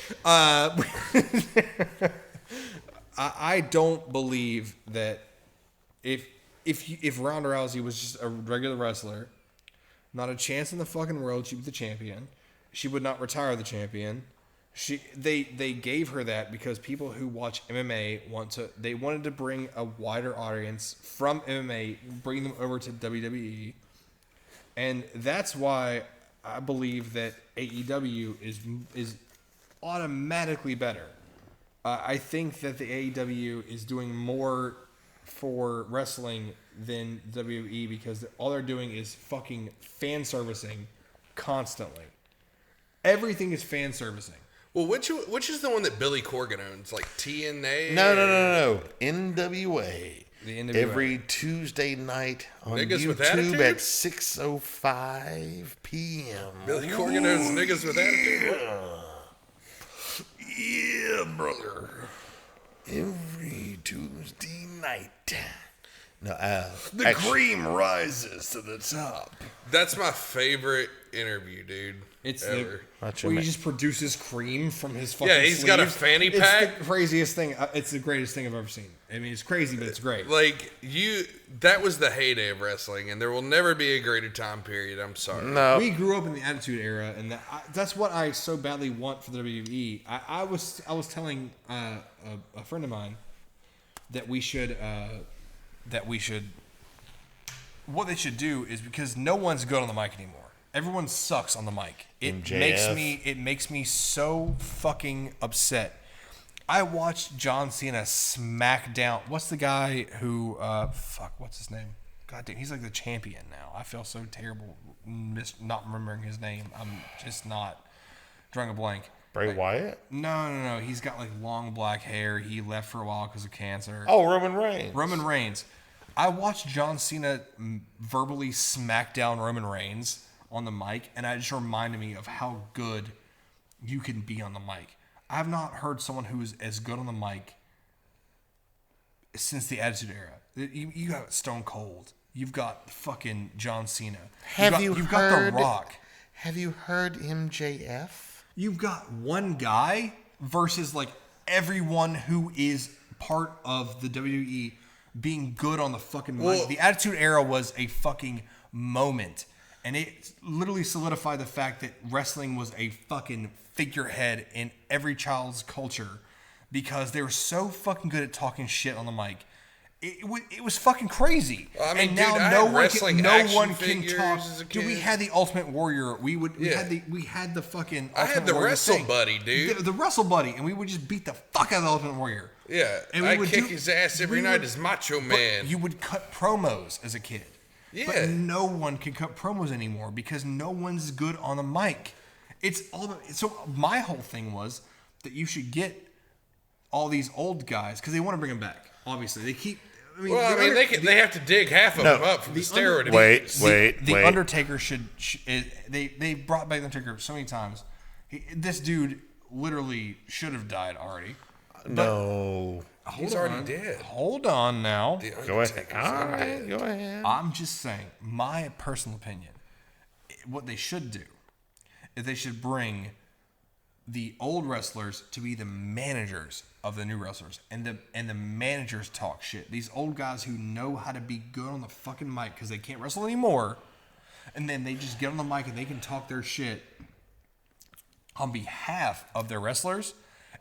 I don't believe that if Ronda Rousey was just a regular wrestler, not a chance in the fucking world she'd be the champion. She would not retire the champion. They gave her that because people who watch MMA wanted to bring a wider audience from MMA, bring them over to WWE. And that's why I believe that AEW is automatically better. I think that the AEW is doing more for wrestling than WWE because all they're doing is fucking fan servicing constantly. Everything is fan servicing. Well, which is the one that Billy Corgan owns? Like TNA? No. NWA. The NWA. Every Tuesday night on Niggas with YouTube Attitude? at 6:05 p.m. Billy Corgan owns Niggas with Attitude? Yeah, brother. Every Tuesday night. No, The cream rises to the top. That's my favorite interview, dude. It's ever. where he just produces cream from his fucking Yeah, he's got a sleeves. fanny pack. It's the craziest thing. It's the greatest thing I've ever seen. I mean, it's crazy, but it's great. Like that was the heyday of wrestling, and there will never be a greater time period. I'm sorry. No. We grew up in the Attitude Era, and that's what I so badly want for the WWE. I was telling a friend of mine that we should what they should do is because no one's good on the mic anymore. Everyone sucks on the mic. It makes me so fucking upset. I watched John Cena smack down. What's the guy who what's his name? God damn, he's like the champion now. I feel so terrible not remembering his name. I'm just not drawing a blank. Bray Wyatt? No. He's got like long black hair. He left for a while because of cancer. Oh, Roman Reigns. Roman Reigns. I watched John Cena verbally smack down Roman Reigns on the mic, and it just reminded me of how good you can be on the mic. I have not heard someone who is as good on the mic since the Attitude Era. You got Stone Cold. You've got fucking John Cena. You've got The Rock. Have you heard MJF? You've got one guy versus like everyone who is part of the WWE being good on the fucking mic. Well, the Attitude Era was a fucking moment. And it literally solidified the fact that wrestling was a fucking figurehead in every child's culture because they were so fucking good at talking shit on the mic. It was fucking crazy. Well, I mean, and dude, now I no had one wrestling can, no action one can figures talk. as a Dude, we kid. had the Ultimate Warrior. We Yeah. had the fucking. I had Ultimate the Warrior Wrestle thing. Buddy, dude. The Wrestle Buddy, and we would just beat the fuck out of the Ultimate Warrior. Yeah, And we I would kick do- his ass every we night would- as Macho But Man. you would cut promos as a kid. Yeah. But no one can cut promos anymore because no one's good on the mic. It's all about, so my whole thing was that you should get all these old guys because they want to bring them back. Obviously, they keep. Well, I mean, they have to dig half of them up from the steroid. Wait. The Undertaker they brought back the Undertaker so many times. This dude literally should have died already. No. He's already dead. Hold on now. The Go ahead. Undertaker's All right, undead. go ahead. I'm just saying, my personal opinion, what they should do is they should bring the old wrestlers to be the managers of the new wrestlers, and the managers talk shit. These old guys who know how to be good on the fucking mic because they can't wrestle anymore, and then they just get on the mic and they can talk their shit on behalf of their wrestlers,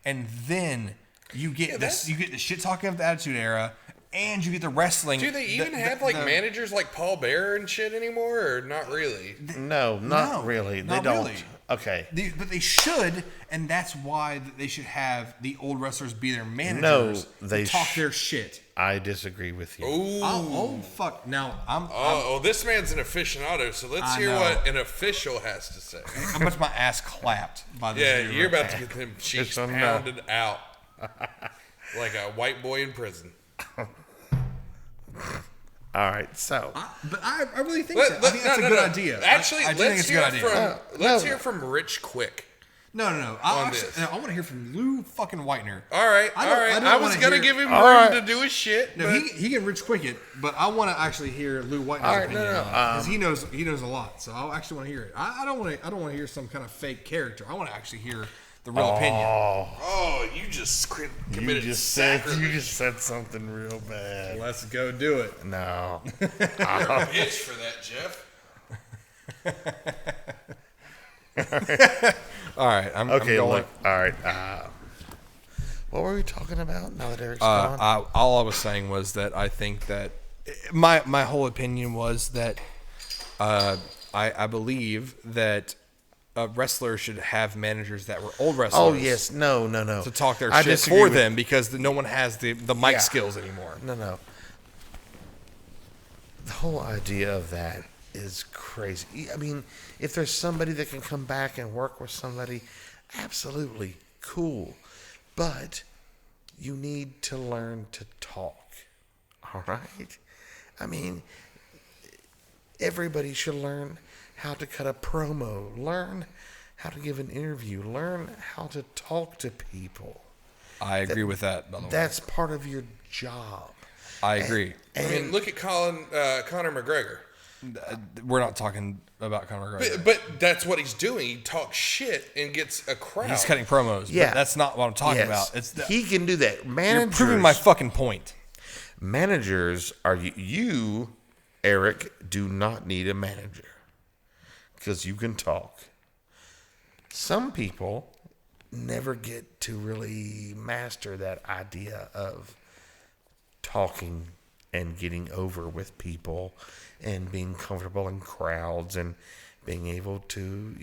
and then you get this. You get the shit talking of the Attitude Era, and you get the wrestling. Do they even have managers like Paul Bearer and shit anymore, or not really? No, not really. They not don't. really. Okay. But they should, and that's why they should have the old wrestlers be their managers. No, they to talk their shit. I disagree with you. Ooh. Oh fuck! Now This man's an aficionado, so let's I hear know. what an official has to say. I'm about my ass clapped by this. Yeah, dude you're right about to get them cheeks It's on the- pounded out like a white boy in prison. All right, so. But I really think that. I think that's a good idea. Actually, I do think let's it's a good hear idea. let's hear from Rich Quick. No. on this. I want to hear from Lou fucking Whitener. All right. I was gonna give him room right. to do his shit. No, but he can Rich Quick it, but I want to actually hear Lou Whitener's All right, opinion no, because he knows a lot. So I actually want to hear it. I don't want to hear some kind of fake character. I want to actually hear the real opinion. oh, you just committed you sacrilege. just said something real bad. Let's go do it. No. Bitch for that, Jeff. All right, I'm Okay, going. look. All right. What were we talking about now that Eric's gone? All I was saying was that I think that my whole opinion was that I believe that wrestlers should have managers that were old wrestlers. Oh, yes. No. To talk their I shit disagree for with- them because no one has the mic Yeah. skills anymore. No. The whole idea of that is crazy. I mean, if there's somebody that can come back and work with somebody, absolutely cool. But you need to learn to talk. All right? I mean, everybody should learn how to cut a promo, learn how to give an interview, learn how to talk to people. I agree with that, by the way. That's part of your job. I agree. I mean, look at Conor McGregor. We're not talking about Conor McGregor. But that's what he's doing. He talks shit and gets a crowd. He's cutting promos. Yeah. But that's not what I'm talking Yes. about. It's He can do that. you're Managers, proving my fucking point. managers are you, Eric, do not need a manager because you can talk. Some people never get to really master that idea of talking and getting over with people and being comfortable in crowds and being able to,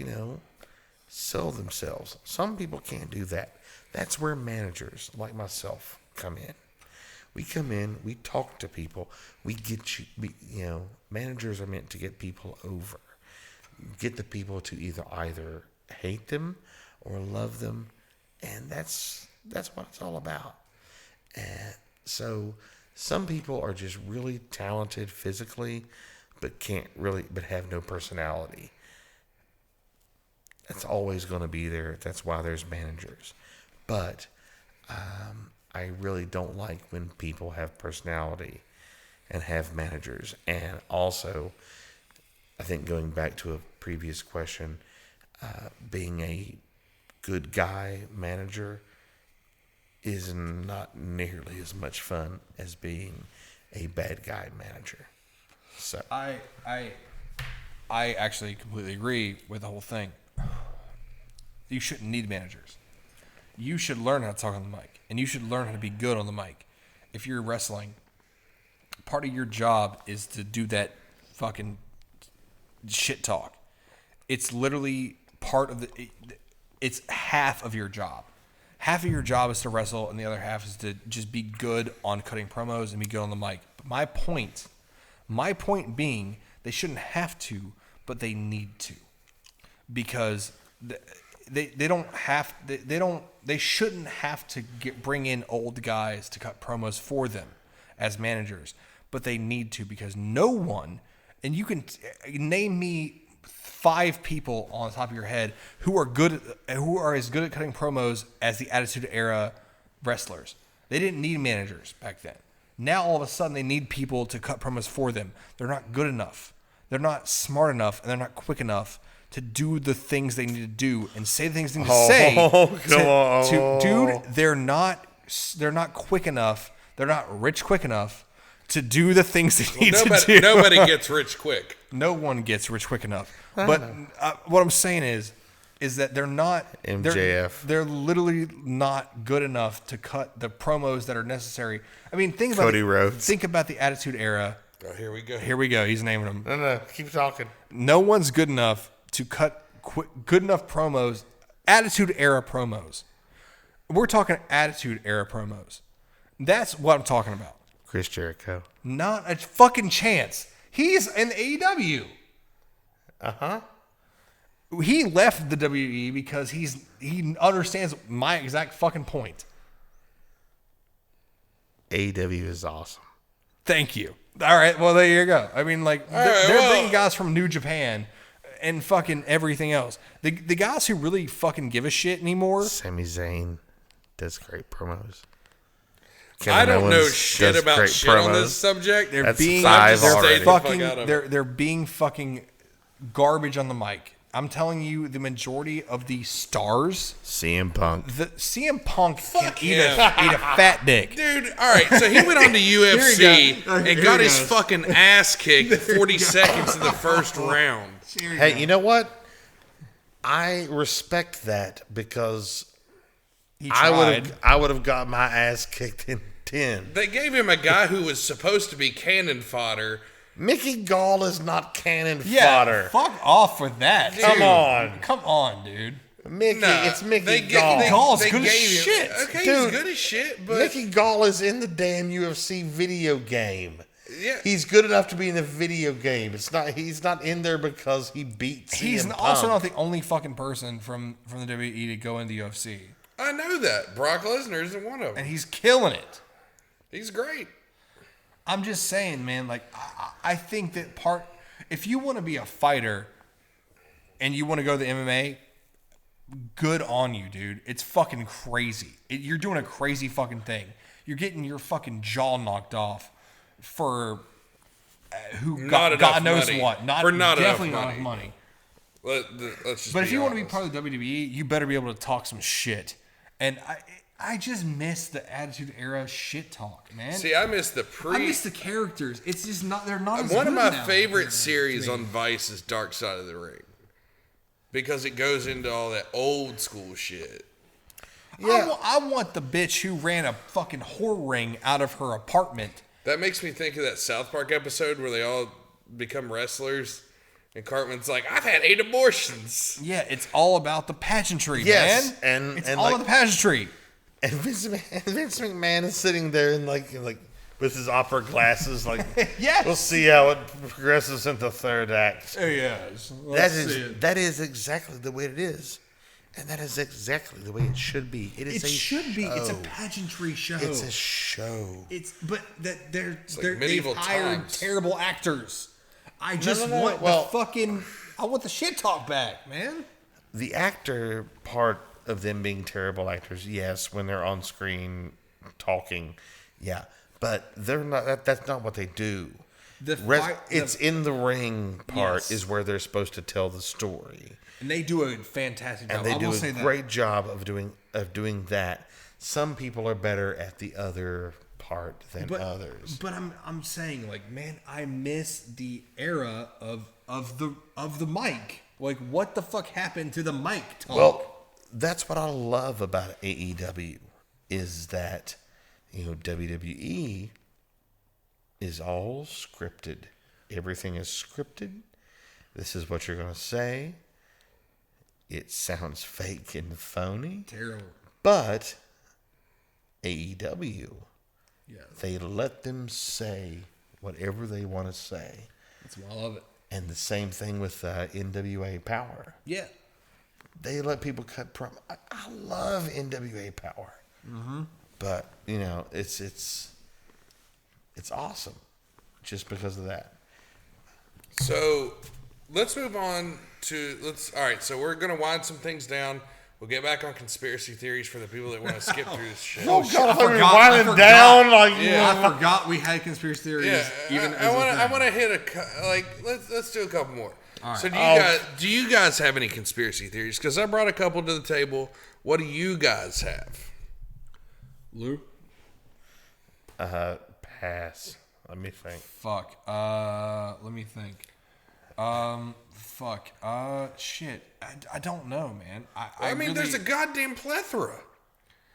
sell themselves. Some people can't do that. That's where managers like myself come in. We come in, we talk to people, we get you, managers are meant to get people over. Get the people to either hate them or love them, and that's what it's all about. And so some people are just really talented physically, but have no personality. That's always going to be there. That's why there's managers. But I really don't like when people have personality and have managers. And also, I think going back to a previous question, being a good guy manager is not nearly as much fun as being a bad guy manager. So I actually completely agree with the whole thing. You shouldn't need managers. You should learn how to talk on the mic, and you should learn how to be good on the mic. If you're wrestling, part of your job is to do that fucking shit talk. It's literally part of it's half of your job. Half of your job is to wrestle, and the other half is to just be good on cutting promos and be good on the mic. But my point being, they shouldn't have to, but they need to, because they shouldn't have to bring in old guys to cut promos for them as managers, but they need to, because no one, and you can name me 5 people on the top of your head who are as good at cutting promos as the Attitude Era wrestlers. They didn't need managers back then. Now all of a sudden they need people to cut promos for them. They're not good enough. They're not smart enough, and they're not quick enough to do the things they need to do and say the things they need to say. Dude, they're not quick enough. They're not rich quick enough to do the things they need to do. Nobody gets rich quick. No one gets rich quick enough. But what I'm saying is that they're not MJF. They're literally not good enough to cut the promos that are necessary. I mean, think about Cody Rhodes. Think about the Attitude Era. Oh, here we go. Here we go. He's naming them. No, keep talking. No one's good enough to cut good enough promos, Attitude Era promos. We're talking Attitude Era promos. That's what I'm talking about. Chris Jericho. Not a fucking chance. He's in AEW. Uh-huh. He left the WWE because he understands my exact fucking point. AEW is awesome. Thank you. All right, well, there you go. I mean, like, they're bringing guys from New Japan and fucking everything else. The guys who really fucking give a shit anymore. Sami Zayn does great promos. I don't know shit about shit on this subject. They're being fucking garbage on the mic. I'm telling you, the majority of the stars, CM Punk. CM Punk can eat a fat dick. Dude, all right, so he went on to UFC and got his fucking ass kicked 40 seconds in the first round. Hey, you know what? I respect that because I would have got my ass kicked in 10. They gave him a guy who was supposed to be cannon fodder. Mickey Gall is not cannon fodder. Fuck off with that. Come on. Come on, dude. It's Mickey Gall. Gall's good as shit. Okay, Dude, he's good as shit, but Mickey Gall is in the damn UFC video game. yeah, He's good enough to be in the video game. He's not in there because he beats. He's CM also Punk. not the only fucking person from the WWE to go in the UFC. I know that. Brock Lesnar isn't one of them. And he's killing it. He's great. I'm just saying, man, like, I think that if you want to be a fighter and you want to go to the MMA, good on you, dude. It's fucking crazy. You're doing a crazy fucking thing. You're getting your fucking jaw knocked off for God knows money. what. Definitely not enough money. Let's just But if you want to be honest. part of the WWE, you better be able to talk some shit. And I just miss the Attitude Era shit talk, man. See, I miss the I miss the characters. It's just not. They're not. As One of good my now. favorite series on Vice is Dark Side of the Ring because it goes into all that old school shit. Yeah. I want the bitch who ran a fucking whore ring out of her apartment. That makes me think of that South Park episode where they all become wrestlers. And Cartman's like, I've had 8 abortions. Yeah, it's all about the pageantry, Yes, man. and It's all about the pageantry. And Vince McMahon is sitting there and like with his opera glasses, like, Yes. We'll see how it progresses into third act. Yes. That is exactly the way it is, and that is exactly the way it should be. It should be. It's a pageantry show. It's a show. They're medieval hired times. terrible actors. I just No. want Well- I want the shit talk back, man. The actor part of them being terrible actors, yes, when they're on screen talking, yeah, but they're not. That's not what they do. It's in the ring part Yes. is where they're supposed to tell the story, And they do a fantastic job. and they I do will a say that. great job of doing that. Some people are better at the other part than others. But I'm saying, like, man, I miss the era of the mic. Like, what the fuck happened to the mic talk? Well, that's what I love about AEW is that, WWE is all scripted. Everything is scripted. This is what you're going to say. It sounds fake and phony. Terrible. But AEW, Yeah, they let them say whatever they want to say. that's why I love it. And the same thing with NWA Power. Yeah. They let people cut promo. I love NWA Power. Mm-hmm. But, it's awesome just because of that. So let's move on to all right, so we're gonna wind some things down We'll get back on conspiracy theories for the people that want to skip through this shit. Oh, God, I forgot- winding I forgot. down like I forgot we had conspiracy theories. Yeah, I want to hit let's do a couple more. right. So do you guys have any conspiracy theories? Because I brought a couple to the table. What do you guys have? Lou? Pass. Let me think. Fuck. Let me think. Fuck. Shit. I don't know, man. I mean, really, there's a goddamn plethora.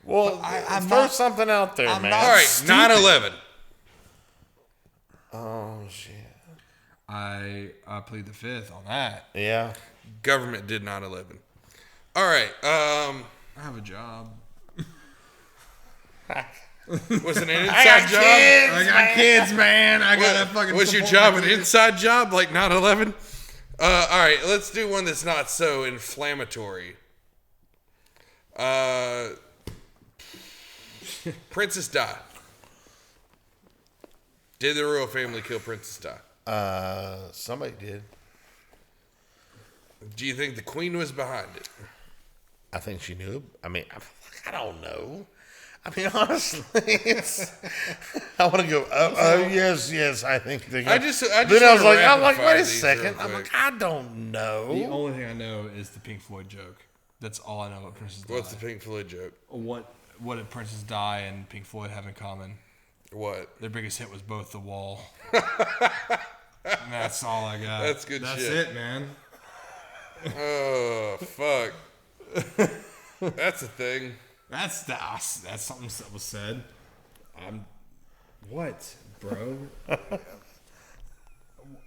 Well, I'm throw not- something out there, I'm man. not- All right, stupid. 9/11. Oh, shit. I plead the fifth on that. Yeah. Government did 9/11. All right. I have a job. Was it an inside job? I got kids, man. I got a fucking. Was your job an inside job like 9/11? All right, let's do one that's not so inflammatory. Princess Di. Did the royal family kill Princess Di? Somebody did. Do you think the queen was behind it? I think she knew. I mean, I don't know. I mean, honestly, it's. I want to go. Yes. I think they. I just Then I was wanna like, rapid fire wait a these second. real I'm quick. like, I don't know. The only thing I know is the Pink Floyd joke. That's all I know about Princess Di. What's the Pink Floyd joke? What did Princess Di and Pink Floyd have in common? What? Their biggest hit was Both the Wall. And that's all I got. That's good That's shit. it, man. Oh fuck. That's a thing. That's something that was said. What, bro?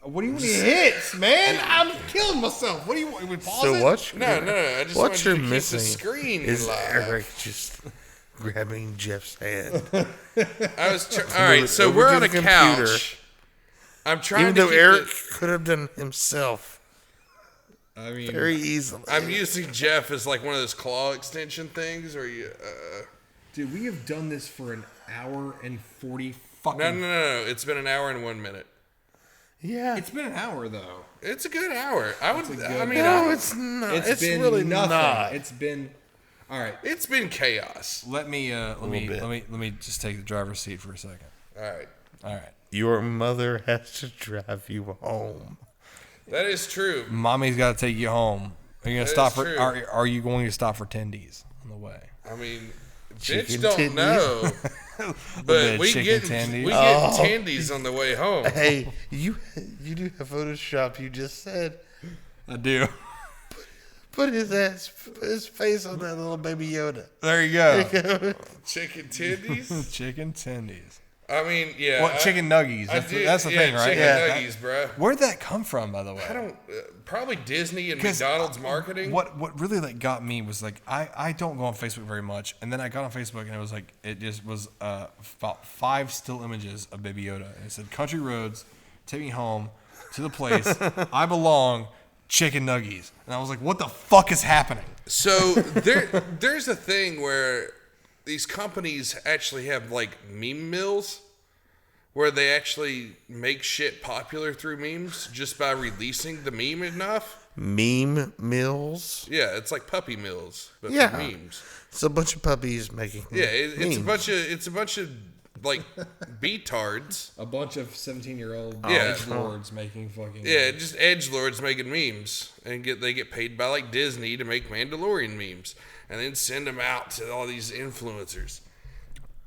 What do you want to hit, man? I'm killing myself. What do you want? We pause So it? what? No. I just What want you're you to missing keep the screen is live. Eric just grabbing Jeff's hand. I was all right. So over we're to on the a computer. couch. I'm trying Even to though keep Eric could have done it himself I mean, very easily. I'm using Jeff as like one of those claw extension things, or you. dude, we have done this for an hour and 40 fucking. No. It's been an hour and 1 minute. Yeah. It's been an hour though. It's a good hour. I would. I mean, No, it's not. It's been really nothing. not. It's been. All right. it's been chaos. Let me bit. let me just take the driver's seat for a second. All right, All right. Your mother has to drive you home. that is true. Mommy's got to take you home. Are you gonna That stop is for? true. Are you going to stop for tendies on the way? I mean, Chicken bitch don't titties. know, bit but of we chicken get tendies. tendies on the way home. Hey, you do have Photoshop. You just said. I do. Put his face on that little baby Yoda. There you go. Chicken tendies. Chicken tendies. I mean, yeah. What chicken nuggies? That's the thing, right? Chicken Yeah. nuggies, bro. Where'd that come from, by the way? I don't. Probably Disney and 'Cause, McDonald's marketing. What really like got me was like I don't go on Facebook very much, and then I got on Facebook and it was like it just was about 5 still images of Baby Yoda, and it said "Country roads, take me home to the place I belong, chicken nuggies," and I was like, what the fuck is happening? So there's a thing where these companies actually have like meme mills where they actually make shit popular through memes just by releasing the meme enough. Meme mills. Yeah, it's like puppy mills, but Yeah. for memes. It's a bunch of puppies making. Yeah, it's memes. a bunch of like betards. A bunch of 17-year-old Yeah. edgelords making fucking Yeah, just edgelords making memes, and they get paid by like Disney to make Mandalorian memes, and then send them out to all these influencers.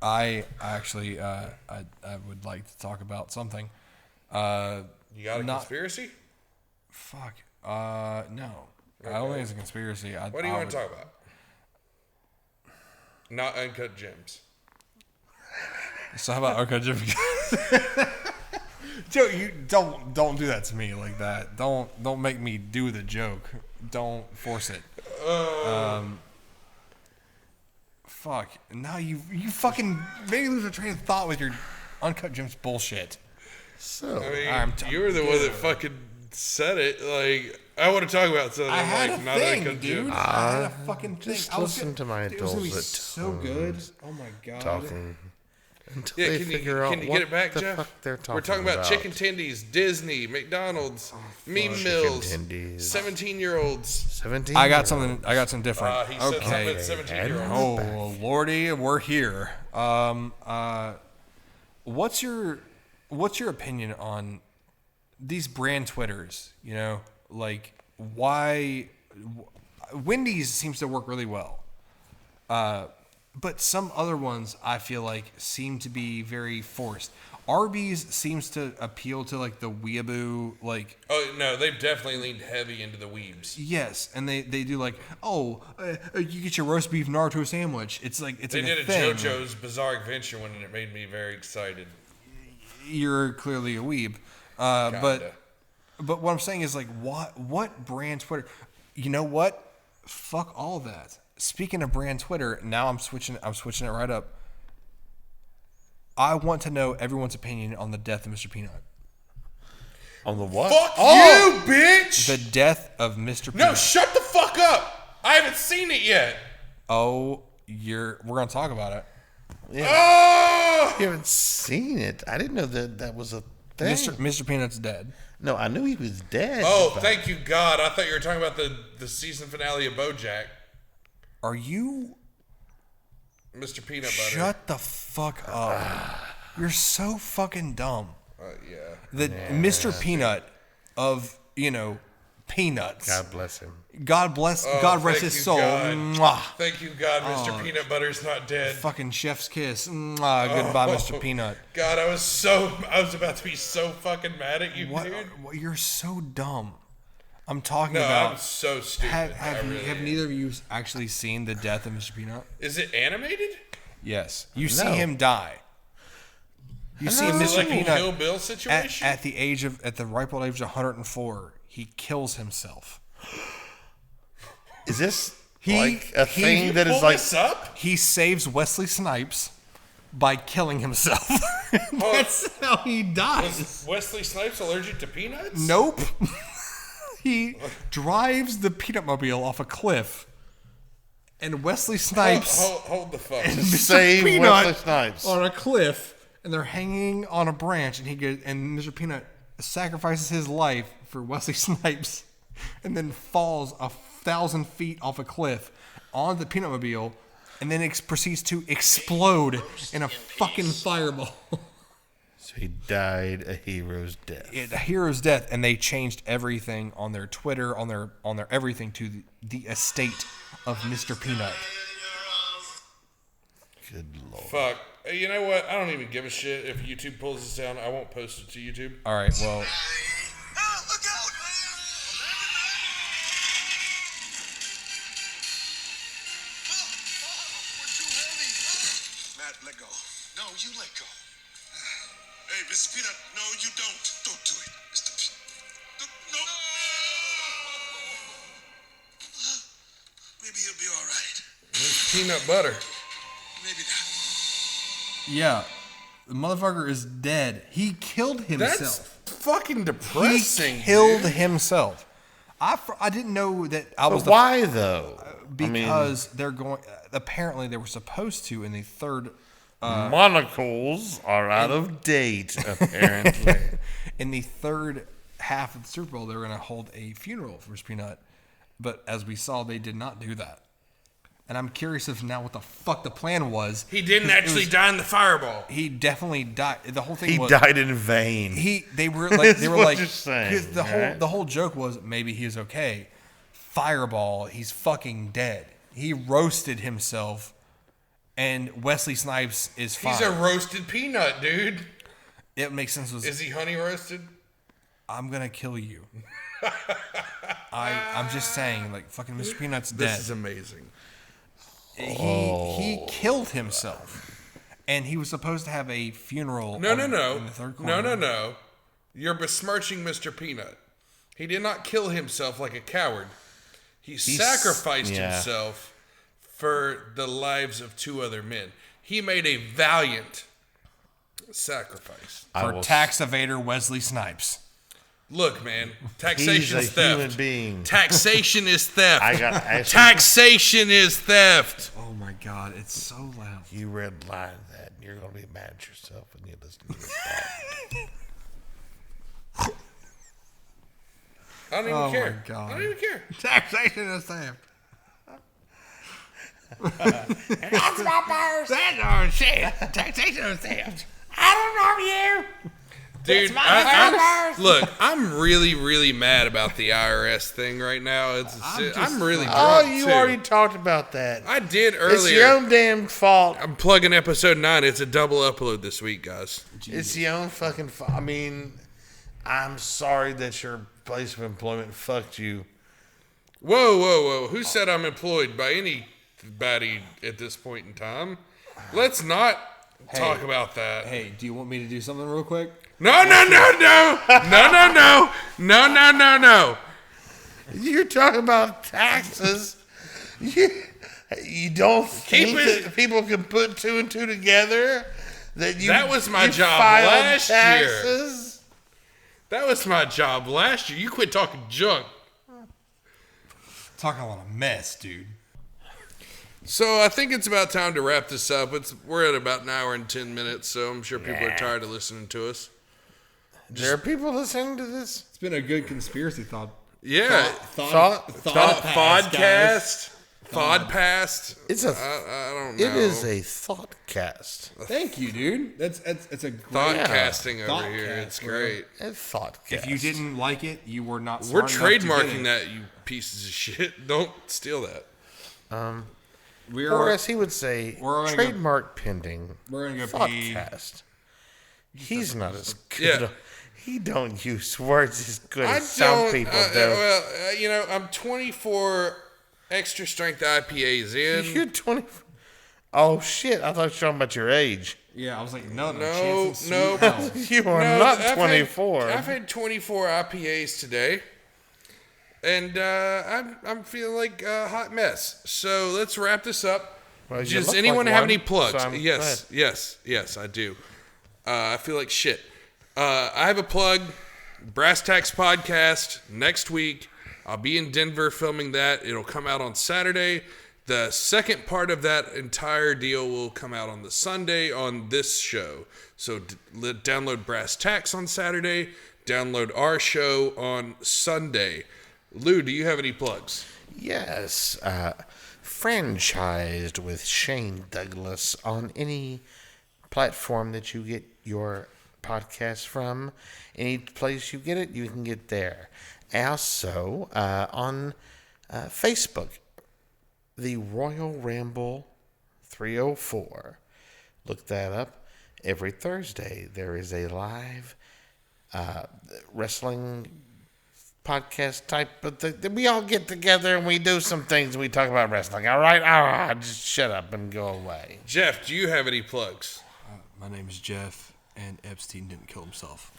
I actually I would like to talk about something. You got a Not- conspiracy? Fuck. No. I don't think it's a conspiracy. What do you want to talk about? Not uncut gems. So how about okay, Jimmy? Joe, you don't do that to me like that. Don't make me do the joke. Don't force it. Fuck. Now you fucking made me lose a train of thought with your uncut gems bullshit. So I mean, I'm you were the one that fucking said it. Like, I want to talk about something. I had like, a not thing, uncut dude. gems. I had a fucking thing. just I was listen to my It was gonna be dulcet so good. Oh my god. talking. until Yeah, they can figure out can you what get it back, the Jeff? fuck they're talking We're talking about about. chicken tendies, Disney, McDonald's, meme mills, tendies. 17-year-olds. 17. I got something different. He said something Okay. about 17-year-olds. Oh lordy, we're here. What's your opinion on these brand Twitters? You know, like why Wendy's seems to work really well, but some other ones I feel like seem to be very forced. Arby's seems to appeal to like the weeaboo, like Oh no, they've definitely leaned heavy into the weebs. yes, and they do like you get your roast beef Naruto sandwich. It's like it's They like did a thing. JoJo's Bizarre Adventure one, and it made me very excited. You're clearly a weeb, Kinda. but what I'm saying is like what brand Twitter? You know what? Fuck all that. Speaking of brand Twitter, now I'm switching it right up. I want to know everyone's opinion on the death of Mr. Peanut. On the what? Fuck you, bitch! The death of Mr. No, Peanut. shut the fuck up! I haven't seen it yet. Oh, we're gonna talk about it. Oh! You haven't seen it. I didn't know that was a thing. Mr. Peanut's dead. No, I knew he was dead. Oh, but- thank you, God. I thought you were talking about the season finale of BoJack. Are you? Mr. Peanut Butter. Shut the fuck up. You're so fucking dumb. Yeah. The Mr. Peanut of, peanuts. God bless him. God rest thank his you, soul. God. Mwah. Thank you, God. Mr. Peanut Butter's not dead. Fucking chef's kiss. Mwah. Goodbye, Mr. Peanut. God, I was about to be so fucking mad at you, What? dude. You're so dumb. I'm talking No, about. I'm so stupid. Have neither of you actually seen the death of Mr. Peanut? Is it animated? Yes. You see No. him die. You see Is Mr. it like a Peanut Kill Bill situation? at the ripe old age of 104. He kills himself. Is this He- like a he- thing that is Pull like? this up? He saves Wesley Snipes by killing himself. That's how he dies. Was Wesley Snipes allergic to peanuts? Nope. He drives the peanut mobile off a cliff, and Wesley Snipes Hold the fuck. and Mr. Save Peanut Wesley Snipes. on a cliff, and they're hanging on a branch, and Mr. Peanut sacrifices his life for Wesley Snipes, and then falls 1,000 feet off a cliff onto the peanut mobile, and then proceeds to explode in a fucking fireball. So he died a hero's death. A hero's death, and they changed everything on their Twitter, on their everything to the estate of Mr. Peanut. Good lord. Fuck. Hey, you know what? I don't even give a shit if YouTube pulls this down. I won't post it to YouTube. All right, well, Look out! We're too heavy. Matt, let go. No, you let go. Hey, Mr. Peanut, no, you don't. Don't do it, Mr. Peanut. No. Maybe he'll be all right. It's peanut butter. Maybe not. yeah, the motherfucker is dead. He killed That's himself. fucking depressing. He killed dude. himself. I didn't know that I was But why though? because they're going. Apparently, they were supposed to in the third. Monocles are out of date, apparently. In the third half of the Super Bowl, they were going to hold a funeral for Mr. Peanut, but as we saw, they did not do that. And I'm curious if now what the fuck the plan was. He didn't actually die in the fireball. He definitely died. The whole thing He was died in vain. They were like what you're saying, 'cause right? the whole joke was maybe he was okay. Fireball, he's fucking dead. He roasted himself, and Wesley Snipes is fine. He's a roasted peanut, dude. It makes sense. Is he honey roasted? I'm gonna kill you. I'm just saying, like fucking Mr. Peanut's dead. This is amazing. He killed himself, and he was supposed to have a funeral. No. in the third quarter. No. You're besmirching Mr. Peanut. He did not kill himself like a coward. He sacrificed himself for the lives of two other men. He made a valiant sacrifice. For tax evader Wesley Snipes. Look, man, He's taxation a is theft. human being. Taxation is theft. I got actually, Taxation is theft. Oh my God, it's so loud. you red line that, and you're gonna be mad at yourself when you listen to this. I don't even Oh care. my God. I don't even care. Taxation is theft. That's my purse. That's our shit. Taxation is theft. I don't know you. Dude, look, I'm really, really mad about the IRS thing right now. I'm really drunk, Oh, you too. already talked about that. I did earlier. It's your own damn fault. I'm plugging episode 9. It's a double upload this week, guys. It's your own fucking fault. I mean, I'm sorry that your place of employment fucked you. Whoa, whoa, whoa. Who said I'm employed by anybody at this point in time? Let's not talk about that. Hey, do you want me to do something real quick? No. You're talking about taxes. You don't think that people can put two and two together? That was my job filed last year. taxes? That was my job last year. You quit talking junk. Talking a lot of mess, dude. So I think it's about time to wrap this up. We're at about an hour and 10 minutes, so I'm sure people are tired of listening to us. There are people listening to this? It's been a good conspiracy thought. Yeah. Podcast. Fodcast. It's a. I don't know. It is a thoughtcast. Thank you, dude. That's a great Thoughtcasting over here. Thoughtcast, It's bro. great. A thoughtcast. If you didn't like it, you were not We're smart enough to get trademarking it. that, you pieces of shit. Don't steal that. or as he would say, we're gonna trademark pending. We're gonna go pee. Thoughtcast. He's not as good. Yeah. He don't use words as good I as some don't. people do. I'm 24 extra strength IPAs in. You're 20. Oh shit! I thought you were talking about your age. Yeah, I was like, no, No, chance no. of sweet hell. You are No, not I've 24. I've had 24 IPAs today, and I'm feeling like a hot mess. So let's wrap this up. Well, you Does look anyone like have one, any plugs? so I'm Yes, I do. I feel like shit. I have a plug. Brass Tacks Podcast next week. I'll be in Denver filming that. It'll come out on Saturday. The second part of that entire deal will come out on the Sunday on this show. So download Brass Tacks on Saturday. Download our show on Sunday. Lou, do you have any plugs? Yes, franchised with Shane Douglas on any platform that you get your podcast from. Any place you get it, you can get there. Also, on Facebook, the Royal Ramble 304. Look that up. Every Thursday, there is a live wrestling podcast type, but we all get together and we do some things. We talk about wrestling. All right, just shut up and go away. Jeff, do you have any plugs? My name is Jeff, and Epstein didn't kill himself.